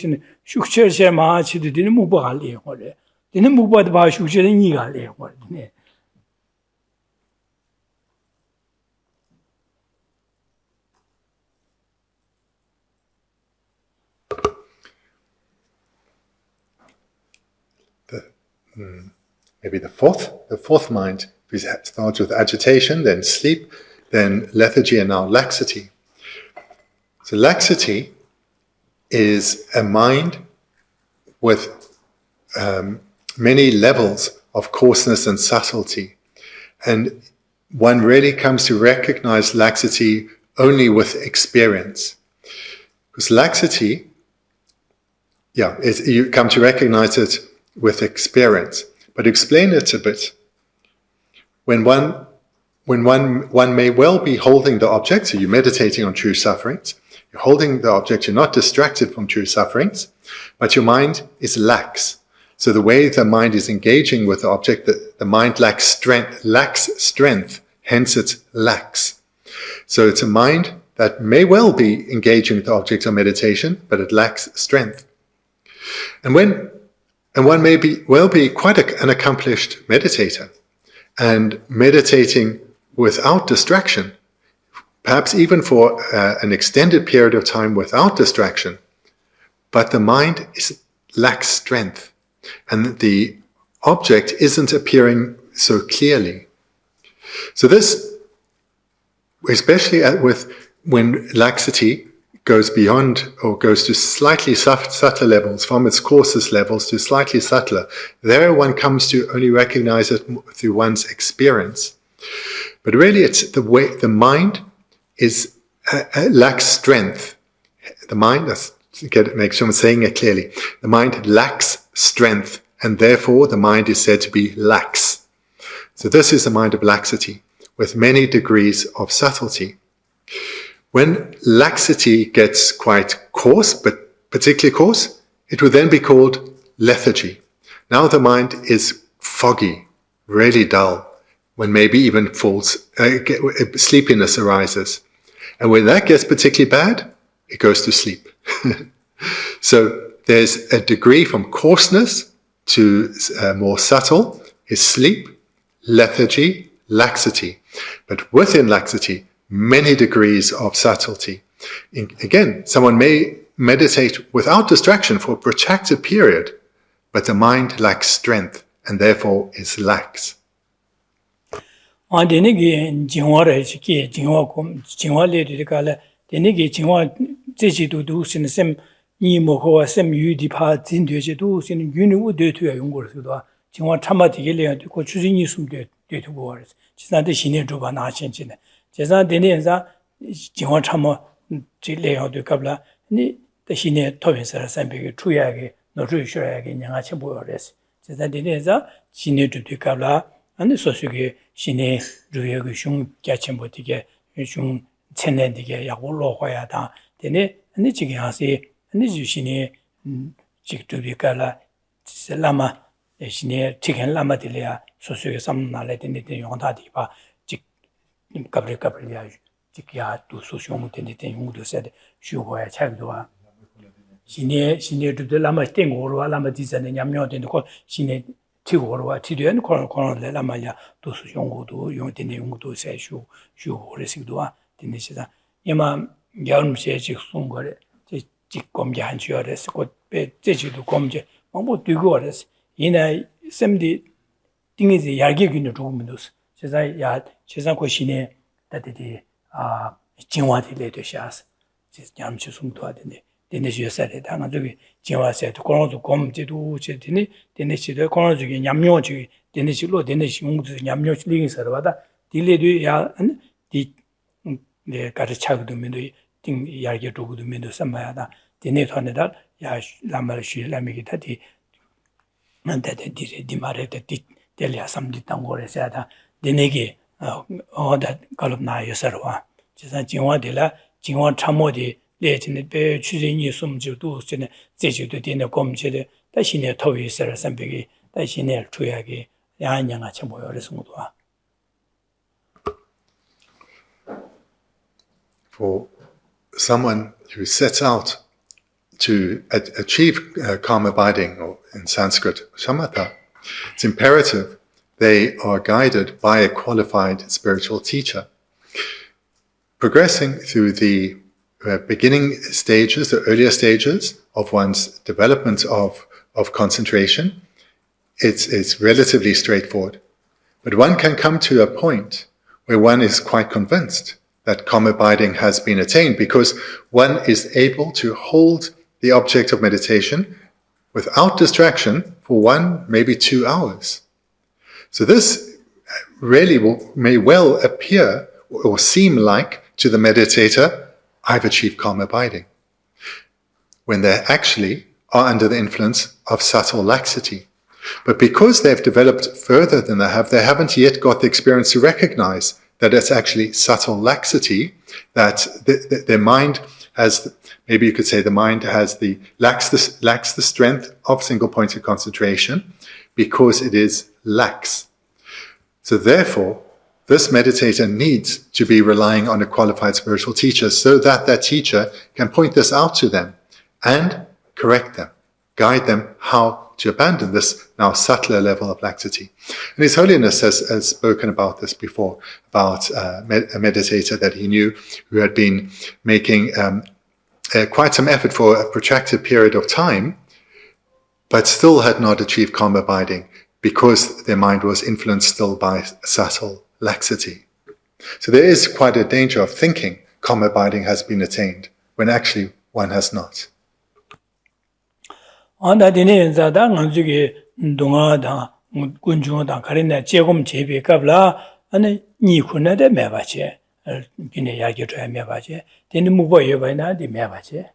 Shukcher March, the Dinamubali, or the Dinamubad by Shukcher Nigali, or maybe the fourth mind starts with agitation, then sleep, then lethargy, and now laxity. So laxity is a mind with many levels of coarseness and subtlety. And one really comes to recognize laxity only with experience. Because laxity, you come to recognize it with experience. But explain it a bit. When one may well be holding the object, so you're meditating on true sufferings, you're holding the object, you're not distracted from true sufferings, but your mind is lax. So the way the mind is engaging with the object, the mind lacks strength, hence it's lax. So it's a mind that may well be engaging with the object of meditation, but it lacks strength. And one may well be quite an accomplished meditator, and meditating without distraction, perhaps even for an extended period of time without distraction, but the mind lacks strength, and the object isn't appearing so clearly. So this, especially when laxity goes beyond or goes to slightly subtler levels, from its coarsest levels to slightly subtler, there one comes to only recognize it through one's experience. But really it's the way the mind lacks strength. The mind, make sure I'm saying it clearly, the mind lacks strength, and therefore the mind is said to be lax. So this is the mind of laxity, with many degrees of subtlety. When laxity gets quite coarse, but particularly coarse, it would then be called lethargy. Now the mind is foggy, really dull, when maybe even sleepiness arises. And when that gets particularly bad, it goes to sleep. So there's a degree from coarseness to more subtle is sleep, lethargy, laxity. But within laxity, many degrees of subtlety. Again, someone may meditate without distraction for a protracted period, but the mind lacks strength and therefore is lax. 제사 되는자 정화 참모 질레어도 갑라 니 대신에 토변서 산비게 추야게 노주셔야게 냥아치 보여레스 제가 되네서 신의 주득가라 안 소수게 신의 주역의 슝 같이 못이게 슝 천년되게 약올로 해야다 되네 아니 지금 하세 아니 주신의 직주득가라 라마 신의 지금 라마들이야 소수게 삼나래 되네 용다디 봐 직 갑리야 직야 또 소수용 되네 용도 세대 쉬고야 차도와 신의 주들 라마 땡고로 라마 디자인 냠묘된 거 신의 티고로와 티된 코로나 라마야 또 수용고도 용되는 용도 세슈 슈고레식도와 되네시다 이마 야음세 직송 거래 직검제 한 주어레스 곧배 제주도 검제 뭐 되고레스 이나 샘디 띵이지 야게균을 조금도스 세상 그 신의 다들이 진화들에 되셔서 야음세 숨도 하던데 데네시여사레 당한 저기 진화세도 코로나도 검제도 제되니 데네시도 코로나 중에 냠뇨지 데네시로 데네시 용도 냠뇨 리잉서로 받아 딜레도 야네 가르쳐도 면도 띵 야게 두고도 면도 삼아야다 데네선에다 야 라마르시 라미기다디 안데데 디마레데 델리아 삼디 땅고레세다 데네게 어다 갈업나 여서와 제가 진화들라 진화 참모디 내진의 배 추진이 숨지도 전에 제주도 되는 검체들 다시네 토위서 선배기 다시네 주야기 야한양아치 모여서 모두와 For someone who sets out to achieve calm abiding, or in Sanskrit, samatha, it's imperative they are guided by a qualified spiritual teacher. Progressing through the beginning stages, the earlier stages of one's development of concentration, it's relatively straightforward. But one can come to a point where one is quite convinced that calm abiding has been attained because one is able to hold the object of meditation without distraction for 1, maybe 2 hours. So this really may well appear or seem like to the meditator, I've achieved calm abiding, when they actually are under the influence of subtle laxity. But because they've developed further than they haven't yet got the experience to recognize that it's actually subtle laxity, that their mind has, maybe you could say the mind lacks the strength of single-pointed concentration because it is lax. So therefore, this meditator needs to be relying on a qualified spiritual teacher so that that teacher can point this out to them and correct them, guide them how to abandon this now subtler level of laxity. And His Holiness has spoken about this before, about a meditator that he knew who had been making quite some effort for a protracted period of time, but still had not achieved calm abiding because their mind was influenced still by subtle laxity. So there is quite a danger of thinking calm abiding has been attained when actually one has not. 안다디네 자다 안주게 동아다 군중다 가린나 제금 제비갑라 아니 니군나데 매바체 비네 야기 줘야 매바체 되는 무보여 봐나 디 매바체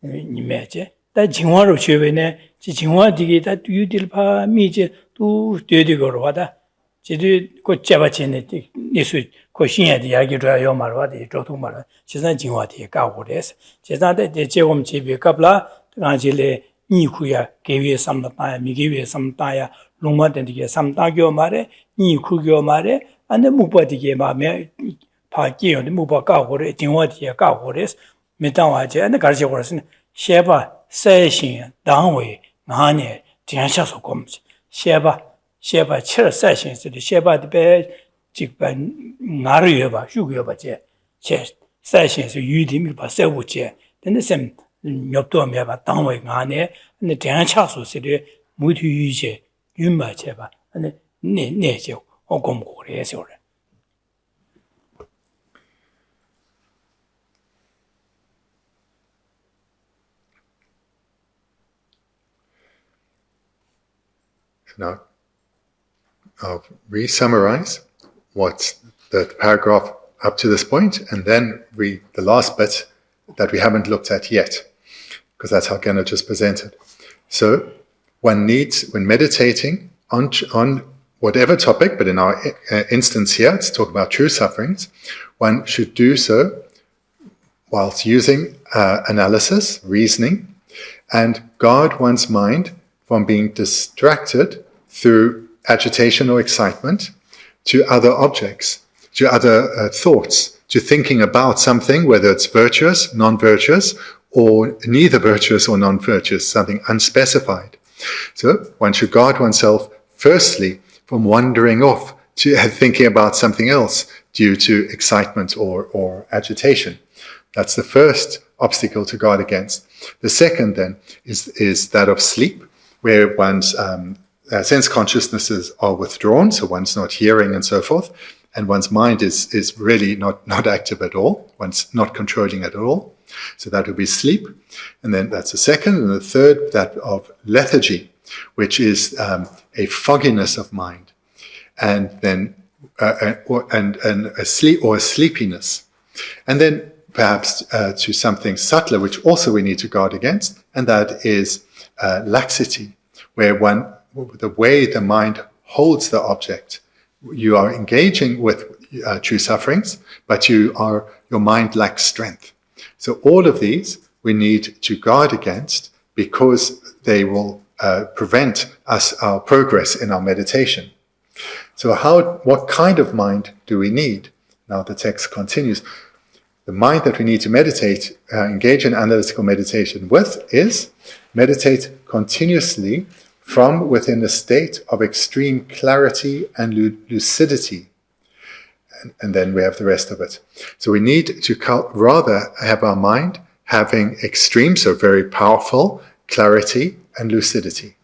니매체 다 진화로 쉬베네 지 진화디게 다 유딜파 미제 또 되되거로 와다 제도 그 잡아치네 니수 그 신야디 야기 줘야 말와디 저도 말 세상 진화디 가고레스 세상데 제금 제비갑라 가지레 니쿠야 개위에 삼다야 미개위에 삼다야 롱마된디게 삼다교 말에 니쿠교 말에 안데 무바디게 마메 파기요데 무바가고레 딩와디에 가고레스 메당와제 안데 가르쳐고레스 셰바 세신 당웨 나네 디안샤소 곰지 셰바 칠 세신스디 셰바데 직반 나르여바 휴여바제 제 세신스 유디미 바 세우제 근데 nhập mẹ bà tăng với ngã này nên tiếng cha số sẽ được mỗi thứ gì chứ yếm mà chứ bà nên nè chứ ông cũng có cái gì rồi. Now, I'll re-summarize what's the paragraph up to this point, and then read the last bit that we haven't looked at yet, because that's how Genna just presented. So, one needs, when meditating on whatever topic, but in our instance here, let's talk about true sufferings, one should do so whilst using analysis, reasoning, and guard one's mind from being distracted through agitation or excitement to other objects, to other thoughts, to thinking about something, whether it's virtuous, non-virtuous, or neither virtuous or non-virtuous, something unspecified. So one should guard oneself firstly from wandering off to thinking about something else due to excitement or agitation. That's the first obstacle to guard against. The second then is that of sleep, where one's sense consciousnesses are withdrawn, so one's not hearing and so forth, and one's mind is really not active at all, one's not controlling at all. So that would be sleep. And then that's the second. And the third, that of lethargy, which is a fogginess of mind, and then a sleepiness. And then perhaps to something subtler, which also we need to guard against, and that is laxity, where the way the mind holds the object, you are engaging with true sufferings, but your mind lacks strength. So all of these we need to guard against, because they will prevent our progress in our meditation. So what kind of mind do we need? Now the text continues. The mind that we need to meditate, engage in analytical meditation with, is meditate continuously from within a state of extreme clarity and lucidity. And then we have the rest of it. So we need to rather have our mind having extreme, so very powerful, clarity and lucidity.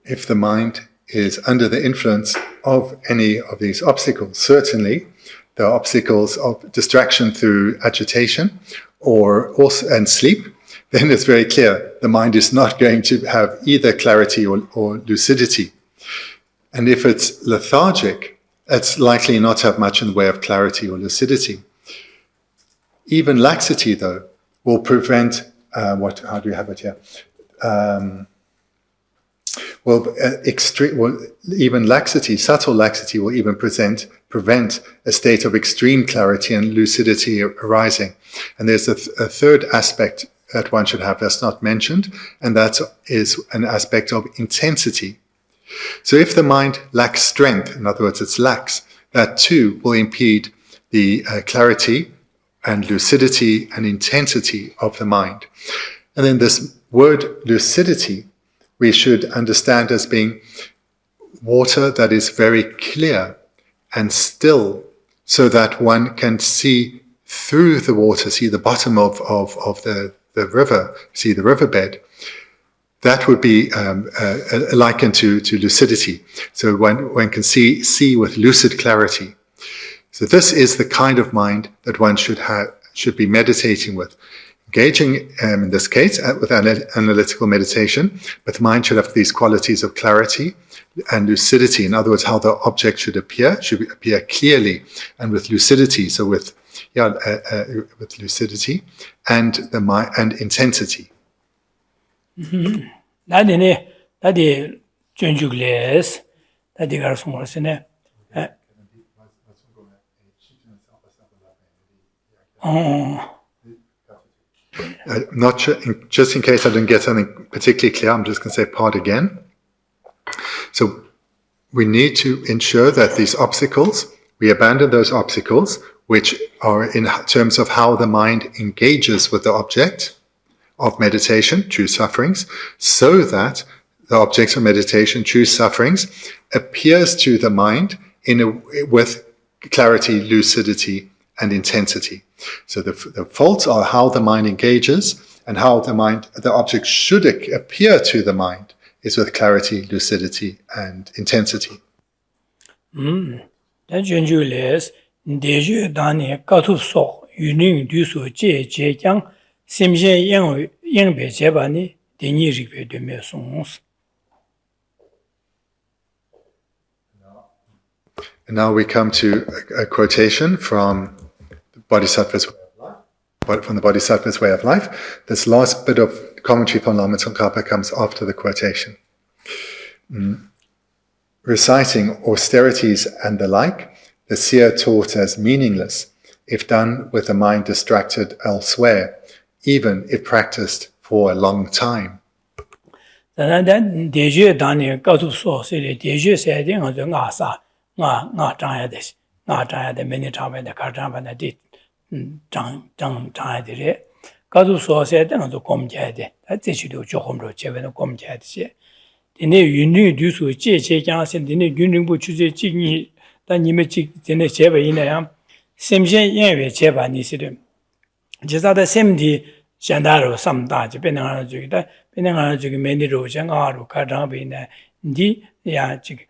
If the mind is under the influence of any of these obstacles, certainly there are obstacles of distraction through agitation and sleep, then it's very clear the mind is not going to have either clarity or lucidity. And if it's lethargic, it's likely not to have much in the way of clarity or lucidity. Even laxity, though, will prevent, how do you have it here? Even laxity, subtle laxity, will even prevent a state of extreme clarity and lucidity arising. And there's a third aspect that one should have that's not mentioned, and that is an aspect of intensity. So if the mind lacks strength, in other words, it's lax, that too will impede the clarity and lucidity and intensity of the mind. And then this word lucidity, we should understand as being water that is very clear and still, so that one can see through the water, see the bottom of the river, see the riverbed. That would be likened to lucidity. So one can see with lucid clarity. So this is the kind of mind that one should be meditating with, engaging in this case with analytical meditation, but the mind should have these qualities of clarity and lucidity. In other words, how the object should appear clearly and with lucidity. So with lucidity and the mind and intensity. That junjugles, that they are small. Not just in case I didn't get something particularly clear, I'm just going to say part again. So we need to ensure that these obstacles, we abandon those obstacles, which are in terms of how the mind engages with the object of meditation, true sufferings, so that the objects of meditation, true sufferings, appears to the mind with clarity, lucidity, and intensity. So the faults are how the mind engages, and how the object should appear to the mind is with clarity, lucidity, and intensity. And now we come to a quotation from the Bodhisattva's Way of Life. From the Bodhisattva's Way of Life. This last bit of commentary from Lama Tsongkhapa comes after the quotation. Reciting austerities and the like, the seer taught as meaningless if done with the mind distracted elsewhere, even if practiced for a long time. Shandaro samda penanga jugida penanga jug meni ro janga kadang bina di ya jig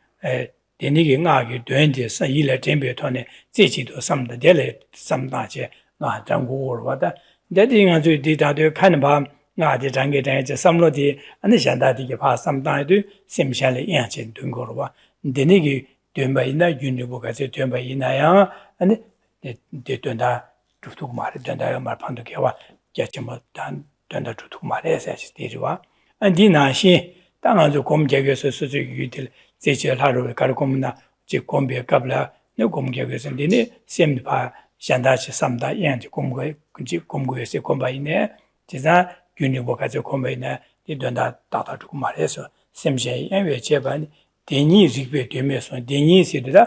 denigi ngagi dwende sa yila tembe tone zechi do samda dele samda je nga jangu ro da dedi nga ju di da de kan ba nga de jang ge de samlo di ani shanda di ge pa samda de simshan le yan chen dun go ro ba denigi dwenba ina yunu bo ga je dwenba ina ya ani de dwenda tu ma de dwenda ma phan de ge wa Jachama dan danda tutu mare sa steriwa andi na shi tanga jo kom jage so so yudil zeche haru kar komna je kombe kabla ne kom jage sen dine sem pa shanda chi samda yan ji komgo kunji komgo se komba ine jiza gyuni boka je komba ine di danda tata tuku mare so semje yan we che ban deni rigbe deme so deni se da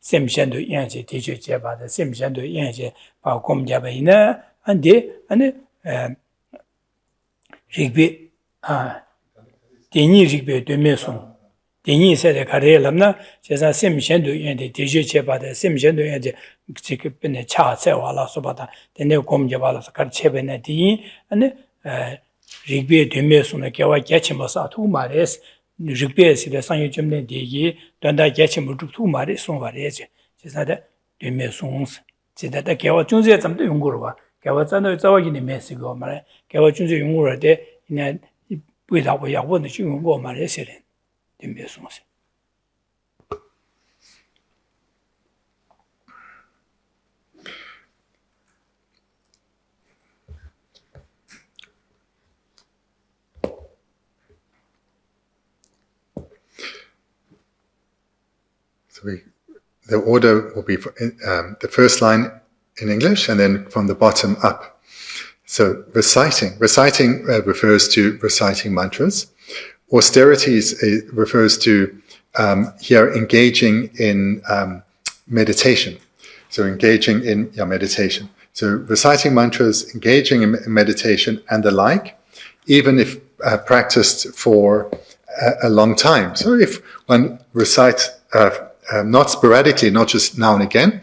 sem shando yan je de je che ba da sem shando yan je pa kom ja ba ine ande rigbe deni rigbe deme so deni se de kare lamna jesa sem shando yan de je che ba da sem shando yan je chik bene cha se wala so ba da dene kom ja ba la kar che bene di ane rigbe deme so na kyawa gyachi ma sa tu ma res rigbe si de sang yu jumne de yi danda gyachi mu tu ma res so ba res jesa de deme so jeda da kyawa chungje zam de yong ba kyawa zan de zawa ni me si go ma le kyawa chungje yong ro de ina bu da bu ya wo de yong go ma res le deme so the order will be the first line in English and then from the bottom up. So reciting refers to reciting mantras. Austerities refers to here engaging in meditation. So engaging in meditation. So reciting mantras, engaging in meditation and the like, even if practiced for a long time. So if one recites not sporadically, not just now and again,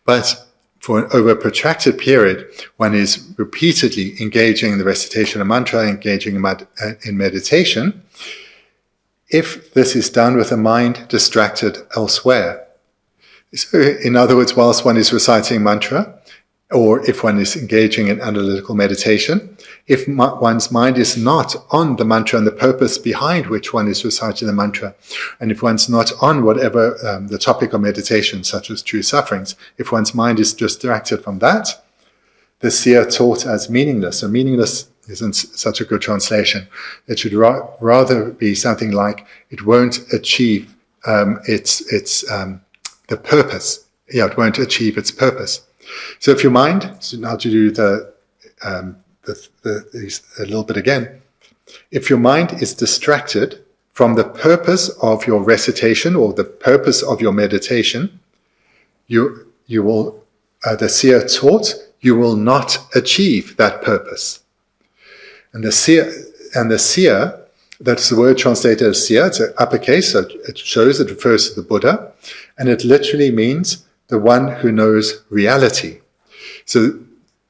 but over a protracted period, one is repeatedly engaging in the recitation of mantra, engaging in meditation, if this is done with a mind distracted elsewhere. So, in other words, whilst one is reciting mantra, or if one is engaging in analytical meditation, if one's mind is not on the mantra and the purpose behind which one is reciting the mantra, and if one's not on whatever the topic of meditation, such as true sufferings, if one's mind is distracted from that, the seer taught as meaningless. So meaningless isn't such a good translation. It should rather be something like it won't achieve the purpose. Yeah, it won't achieve its purpose. So if your mind, so now to do a little bit again, if your mind is distracted from the purpose of your recitation or the purpose of your meditation, you will, the seer taught, you will not achieve that purpose. And the seer, that's the word translated as seer, it's an uppercase, so it shows, it refers to the Buddha, and it literally means the one who knows reality. So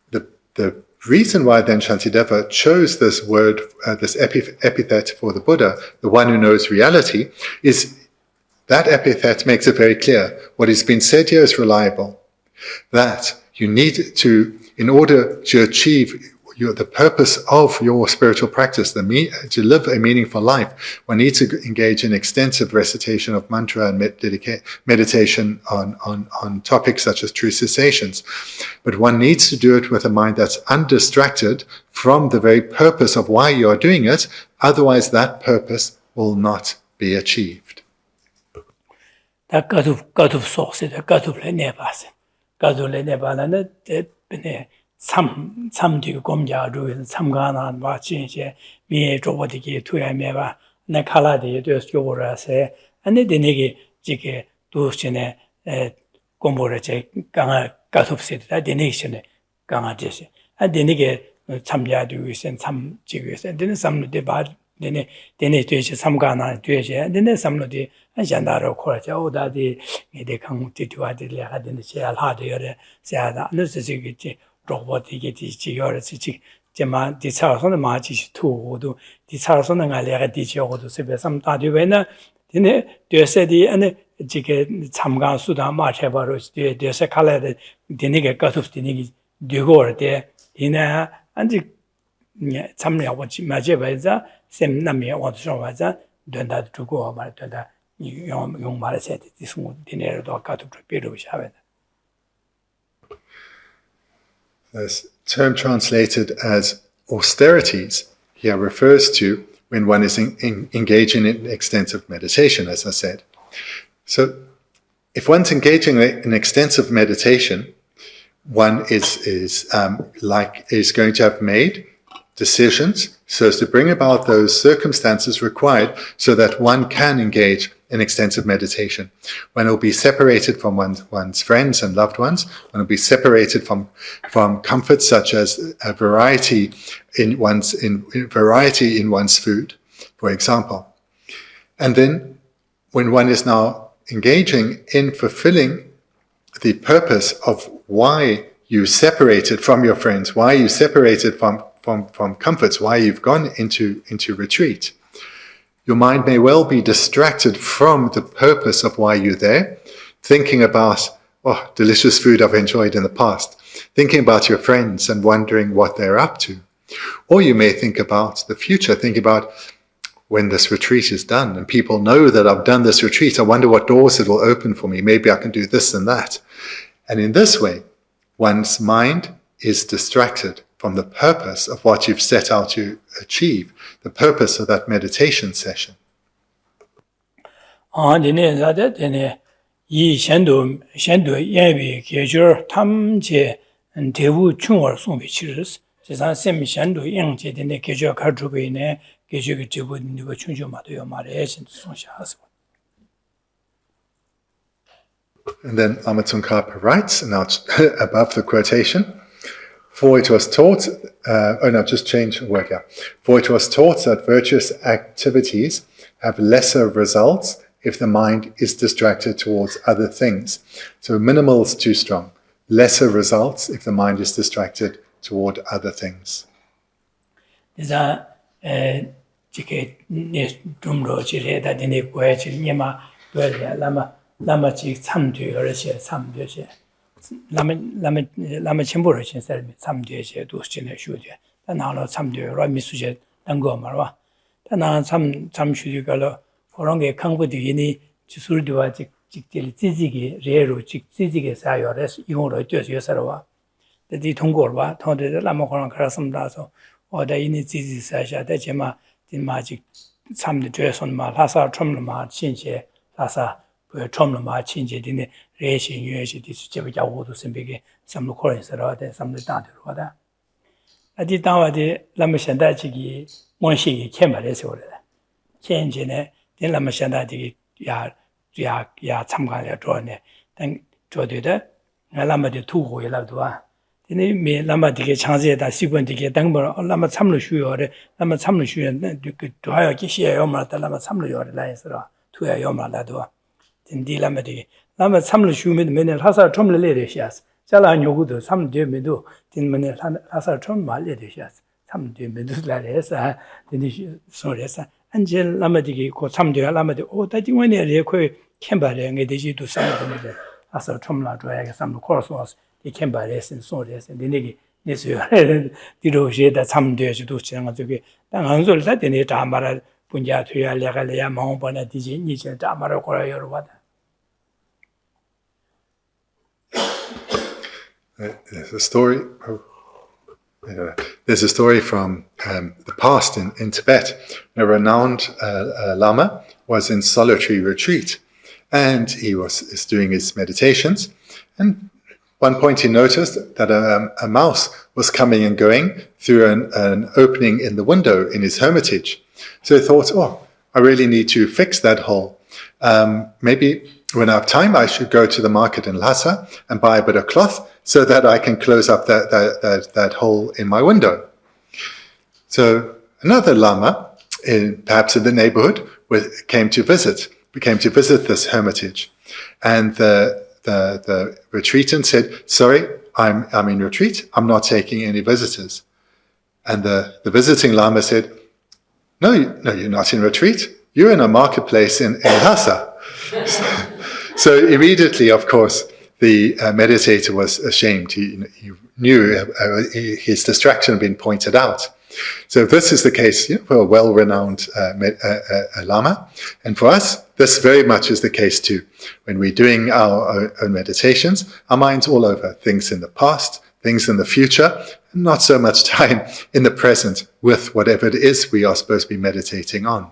the reason why then Shantideva chose this word, this epithet for the Buddha, the one who knows reality, is that epithet makes it very clear. What has been said here is reliable. That you need to, in order to achieve the purpose of your spiritual practice, to live a meaningful life, one needs to engage in extensive recitation of mantra and meditation on topics such as true cessations. But one needs to do it with a mind that's undistracted from the very purpose of why you are doing it, otherwise that purpose will not be achieved. Samdi gomja ruin samgana wa chinche mi robotiki tuya meba na kala de dos yora se ane denegi jike dushine gombore che ganga gatupse da denegishine ganga jese a denege 참ja du isen sam jigese den samno de ba dene tuye samgana tuye dene samno de anjandaro khoja odadi de kang tituwa de la de che alha de yore se ada no se jige robot 이게 지요를 지지 제마 디차서는 마치 투고도 디차서는 알레가 디지오도 세베 삼다디베나 디네 되세디 안에 지게 참가 수다 마체바로 되세 칼레데 디네게 가수스디니 되고르데 이나 안지 참여하고 마제바자 셈남이 와서 된다 두고 말 된다 용 말세 디스모 디네르도 가도 필요 샤베. This term translated as austerities here refers to when one is engaging in extensive meditation, as I said. So if one's engaging in extensive meditation, one is going to have made decisions so as to bring about those circumstances required so that one can engage in extensive meditation. One will be separated from one's friends and loved ones. One will be separated from comforts such as a variety in one's food, for example. And then when one is now engaging in fulfilling the purpose of why you separated from your friends, why you separated from comforts, why you've gone into retreat, your mind may well be distracted from the purpose of why you're there, thinking about, delicious food I've enjoyed in the past, thinking about your friends and wondering what they're up to. Or you may think about the future, think about when this retreat is done and people know that I've done this retreat, I wonder what doors it will open for me, maybe I can do this and that. And in this way, one's mind is distracted from the purpose of what you've set out to achieve, the purpose of that meditation session. And then Lama Tsongkhapa writes, now above the quotation, for it was taught, just change the word here. For it was taught that virtuous activities have lesser results if the mind is distracted towards other things. So minimal is too strong. Lesser results if the mind is distracted toward other things. Lama Chimbo Chin said, some days do still shoot you. And now some day, right, Miss Sujet, and go Marwa. Then now some should go for long a kang with the any to Surduwa Zizigi, Rero, Zizigi, Sayores, you know, just yourself. The Ditongorwa, told the Lama Krasam Dazo, or the any Zizi Sasha, the Jema, the magic, some the dress on my Lassa, Tromlama, Chinche, Lassa. Tromlama change in the relation usually this Jawu to Simbigi, some currents or some the data or that. I did now the Lamashandaki, Monshi, Kembares or change in it, then Lamashandaki, ya, Tamga, drawn it, then draw that. Lama the two who love to. Then me Lama to get chance that sequence to get Dangber or Lama Samlu or Lama Samlu and to hire Geshe Yoma, Lama Samlu or lines to a Yoma Ladua. In the Lama Samlu Shumid Minel Hasa Trom Ledishas, Sala Yogudo, some dear Medu, Tin Minel Hasa Trom Ledishas, some dear Medus Lades, then sorry, Angel Lamadigi, some dear Lamadi, oh, that you went there, Kemba, and they do some of the Hasa Tromla drag, some course was, they came by less and so this, and the niggy, yes, you did Roger that some days you do Changazuki, then Hanzo let in it, Amara, Punja, Legalia, Mount Bonatiji, Niche, Tamara, or what. There's a story. There's a story from the past in Tibet. A renowned Lama was in solitary retreat, and he is doing his meditations. And one point he noticed that a mouse was coming and going through an opening in the window in his hermitage. So he thought, "Oh, I really need to fix that hole. Maybe when I have time, I should go to the market in Lhasa and buy a bit of cloth so that I can close up that hole in my window." So another Lama, perhaps in the neighborhood, came to visit this hermitage. And the retreatant said, "Sorry, I'm in retreat. I'm not taking any visitors." And the visiting Lama said, No, you're not in retreat. You're in a marketplace in Lhasa. So immediately, of course, the meditator was ashamed. He knew his distraction had been pointed out. So this is the case for a well-renowned Lama. And for us, this very much is the case too. When we're doing our own meditations, our mind's all over things in the past, things in the future, and not so much time in the present with whatever it is we are supposed to be meditating on.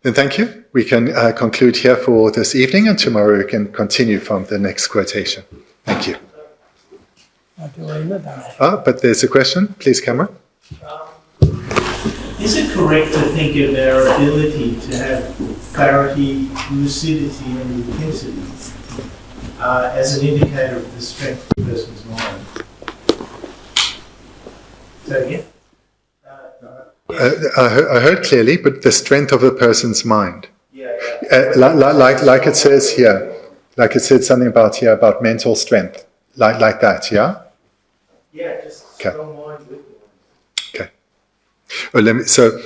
Then thank you. We can conclude here for this evening, and tomorrow we can continue from the next quotation. Thank you. But there's a question. Please, Cameron. Is it correct to think of our ability to have clarity, lucidity, and intensity as an indicator of the strength of a person's mind? So, yeah. I heard clearly, but the strength of a person's mind. Yeah. Like it says here, like it said something about mental strength, like that, yeah? Yeah, just strong mind with mind. Okay. So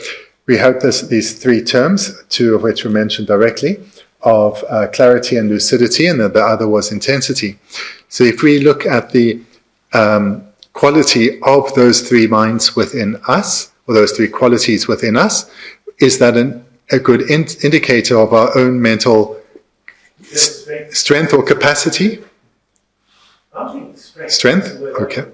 we have these three terms, two of which were mentioned directly, of clarity and lucidity, and the other was intensity. So if we look at the quality of those three minds within us, or those three qualities within us, is that a good indicator of our own mental strength or capacity? I think strength. Strength? Okay.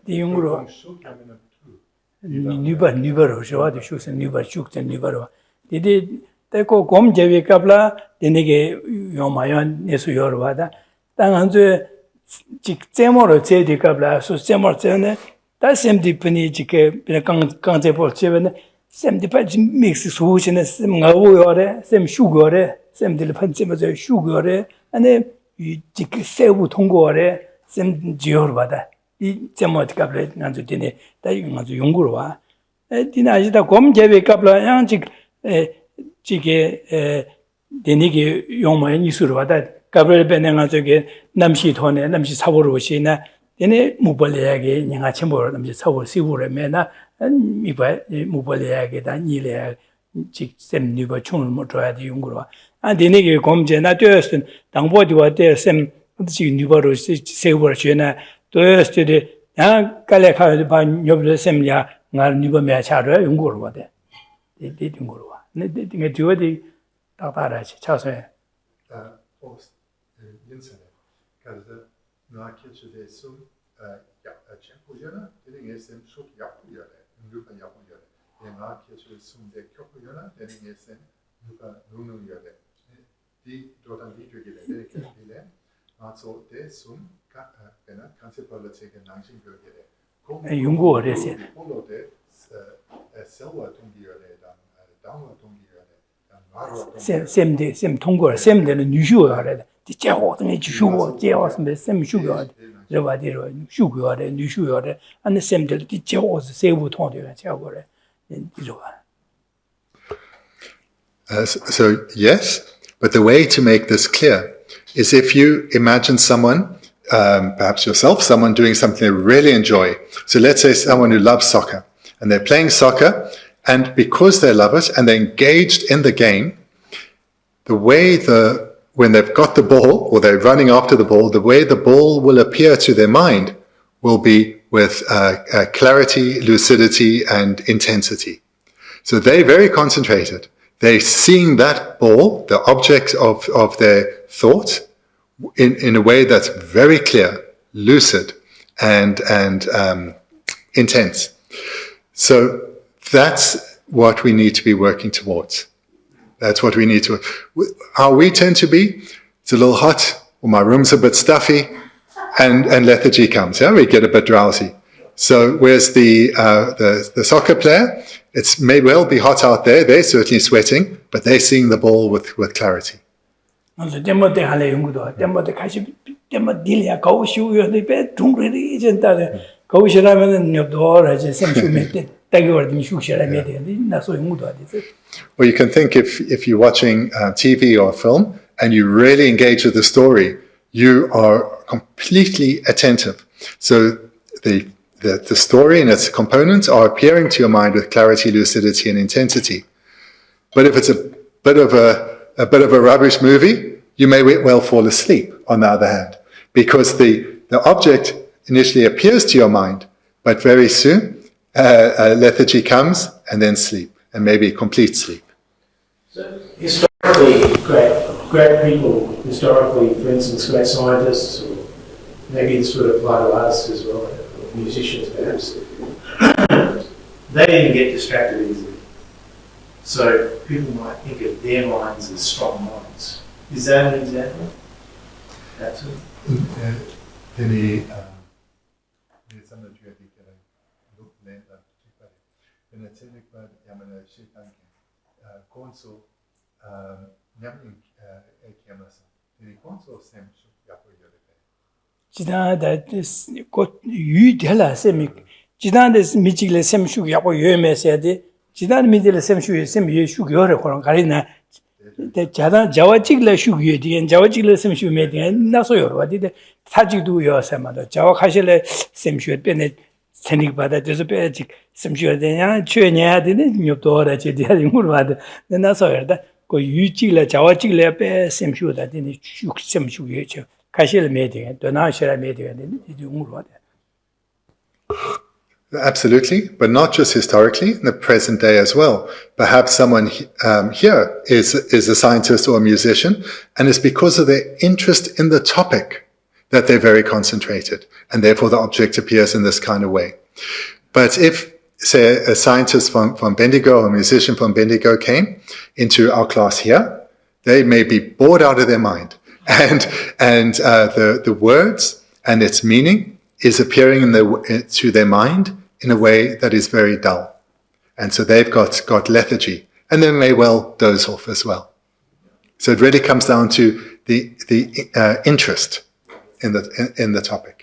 The younger Nuber, the shoes and Nuber shooks and Nuber. Did they go Gom Javi Kabla, the Nege Yomayan Nesu Yorvada, Tanganzu Chemor Chedi Kabla, so Semor Sene, that same dipini Chike, Kantepo Cheven, same depends mix swoosh and some sugar, 쌤들 판쯤에서 슈거래 안에 이 세부 통고래 쌤 지어로 받아 이 제모티가 그래 나도 되네 다 이거 아주 연구로 와 디나지다 검제베 갑라 양직 지게 데니게 용마에 이수로 받아 갑을 배내가 저게 남시 돈에 남시 사고로 오시나 얘네 무벌레야게 내가 첨보로 남시 사고 시부를 매나 이봐 무벌레야게 다 니래 직셈 니버 총을 못 줘야 돼 연구로 아 데니게 검제나 되었은 당보디와 되었음 지금 니버로 세우버 주나 되었을 야 깔래카도 봐 녀블 셈야 나 니버 매차로 연구로 와대 이 연구로 와 근데 되게 뒤어디 딱다라지 차서에 Post internet kaldı nakilçede sum yapıyana dediğin esem çok yapıyana lütfen yapıyana nakilçede sum de yapıyana dediğin esem lütfen nunuyana di doğrudan video gelir bile also de sum bana kansepalı çeken nancin bölgede 연구 어res에 de selva tungiyorlar damla tungiyorlar 쌤 통과 쌤들은 뉴슈어래 제호등에 주슈어 제호스면 쌤 슈거 저바디로 슈거래 뉴슈어래 안에 쌤들 제호스 세부 통되어 제호래 이러와 So yes, but the way to make this clear is if you imagine someone, perhaps yourself, someone doing something they really enjoy. So let's say someone who loves soccer, and they're playing soccer, and because they love it and they're engaged in the game, the way when they've got the ball or they're running after the ball, the way the ball will appear to their mind will be with clarity, lucidity, and intensity. So they're very concentrated. They're seeing that ball, the object of their thought, in a way that's very clear, lucid, and intense. So that's what we need to be working towards. That's what we need to. How we tend to be, it's a little hot, or my room's a bit stuffy, and lethargy comes. Yeah, we get a bit drowsy. So whereas the soccer player, it may well be hot out there. They're certainly sweating, but they're seeing the ball with clarity. 때문에 할래 연구도 때문에 같이 때문에 딜이야 거우시우는데 배 중국이 이젠다래 거우시라면은 녀도라지 샘슈메 때기거든 슈시라메 되는데 나서 연구도 하지. Or you can think if you're watching TV or a film and you really engage with the story, you are completely attentive. So the story and its components are appearing to your mind with clarity, lucidity, and intensity. But if it's a bit of a rubbish movie, you may well fall asleep, on the other hand, because the object initially appears to your mind, but very soon lethargy comes and then sleep, and maybe complete sleep. So historically, great people, for instance, great scientists, or maybe it's sort of apply to artists as well, or musicians perhaps, they didn't get distracted easily. So people might think of their minds as strong minds. Is that an example? That's it. 지나다 곧 유del라 셈이 지나데 미치gle 셈슈 야고 요메세데 지난 미들 셈슈 셈 예슈 요래 그런 가리나 데 자다 자와직래 슈기에 디엔 자와직래 셈슈 메디 나서 요러 와디데 타지도 요세마도 자와 가실래 셈슈에 빼네 세닉 받아 돼서 빼지 셈슈에 되냐 최냐야 되네 녀도라 제디야 물와데 나서 요다 그 유직래 자와직래 빼 셈슈다 되네 슈 셈슈에 저 가실 메디 도나시라 메디 되네 이 물와데 Absolutely, but not just historically, in the present day as well. Perhaps someone here is a scientist or a musician, and it's because of their interest in the topic that they're very concentrated, and therefore the object appears in this kind of way. But if, say, a scientist from Bendigo or a musician from Bendigo came into our class here, they may be bored out of their mind, and the words and its meaning is appearing to their mind in a way that is very dull. And so they've got lethargy. And they may well doze off as well. So it really comes down to the interest in the topic.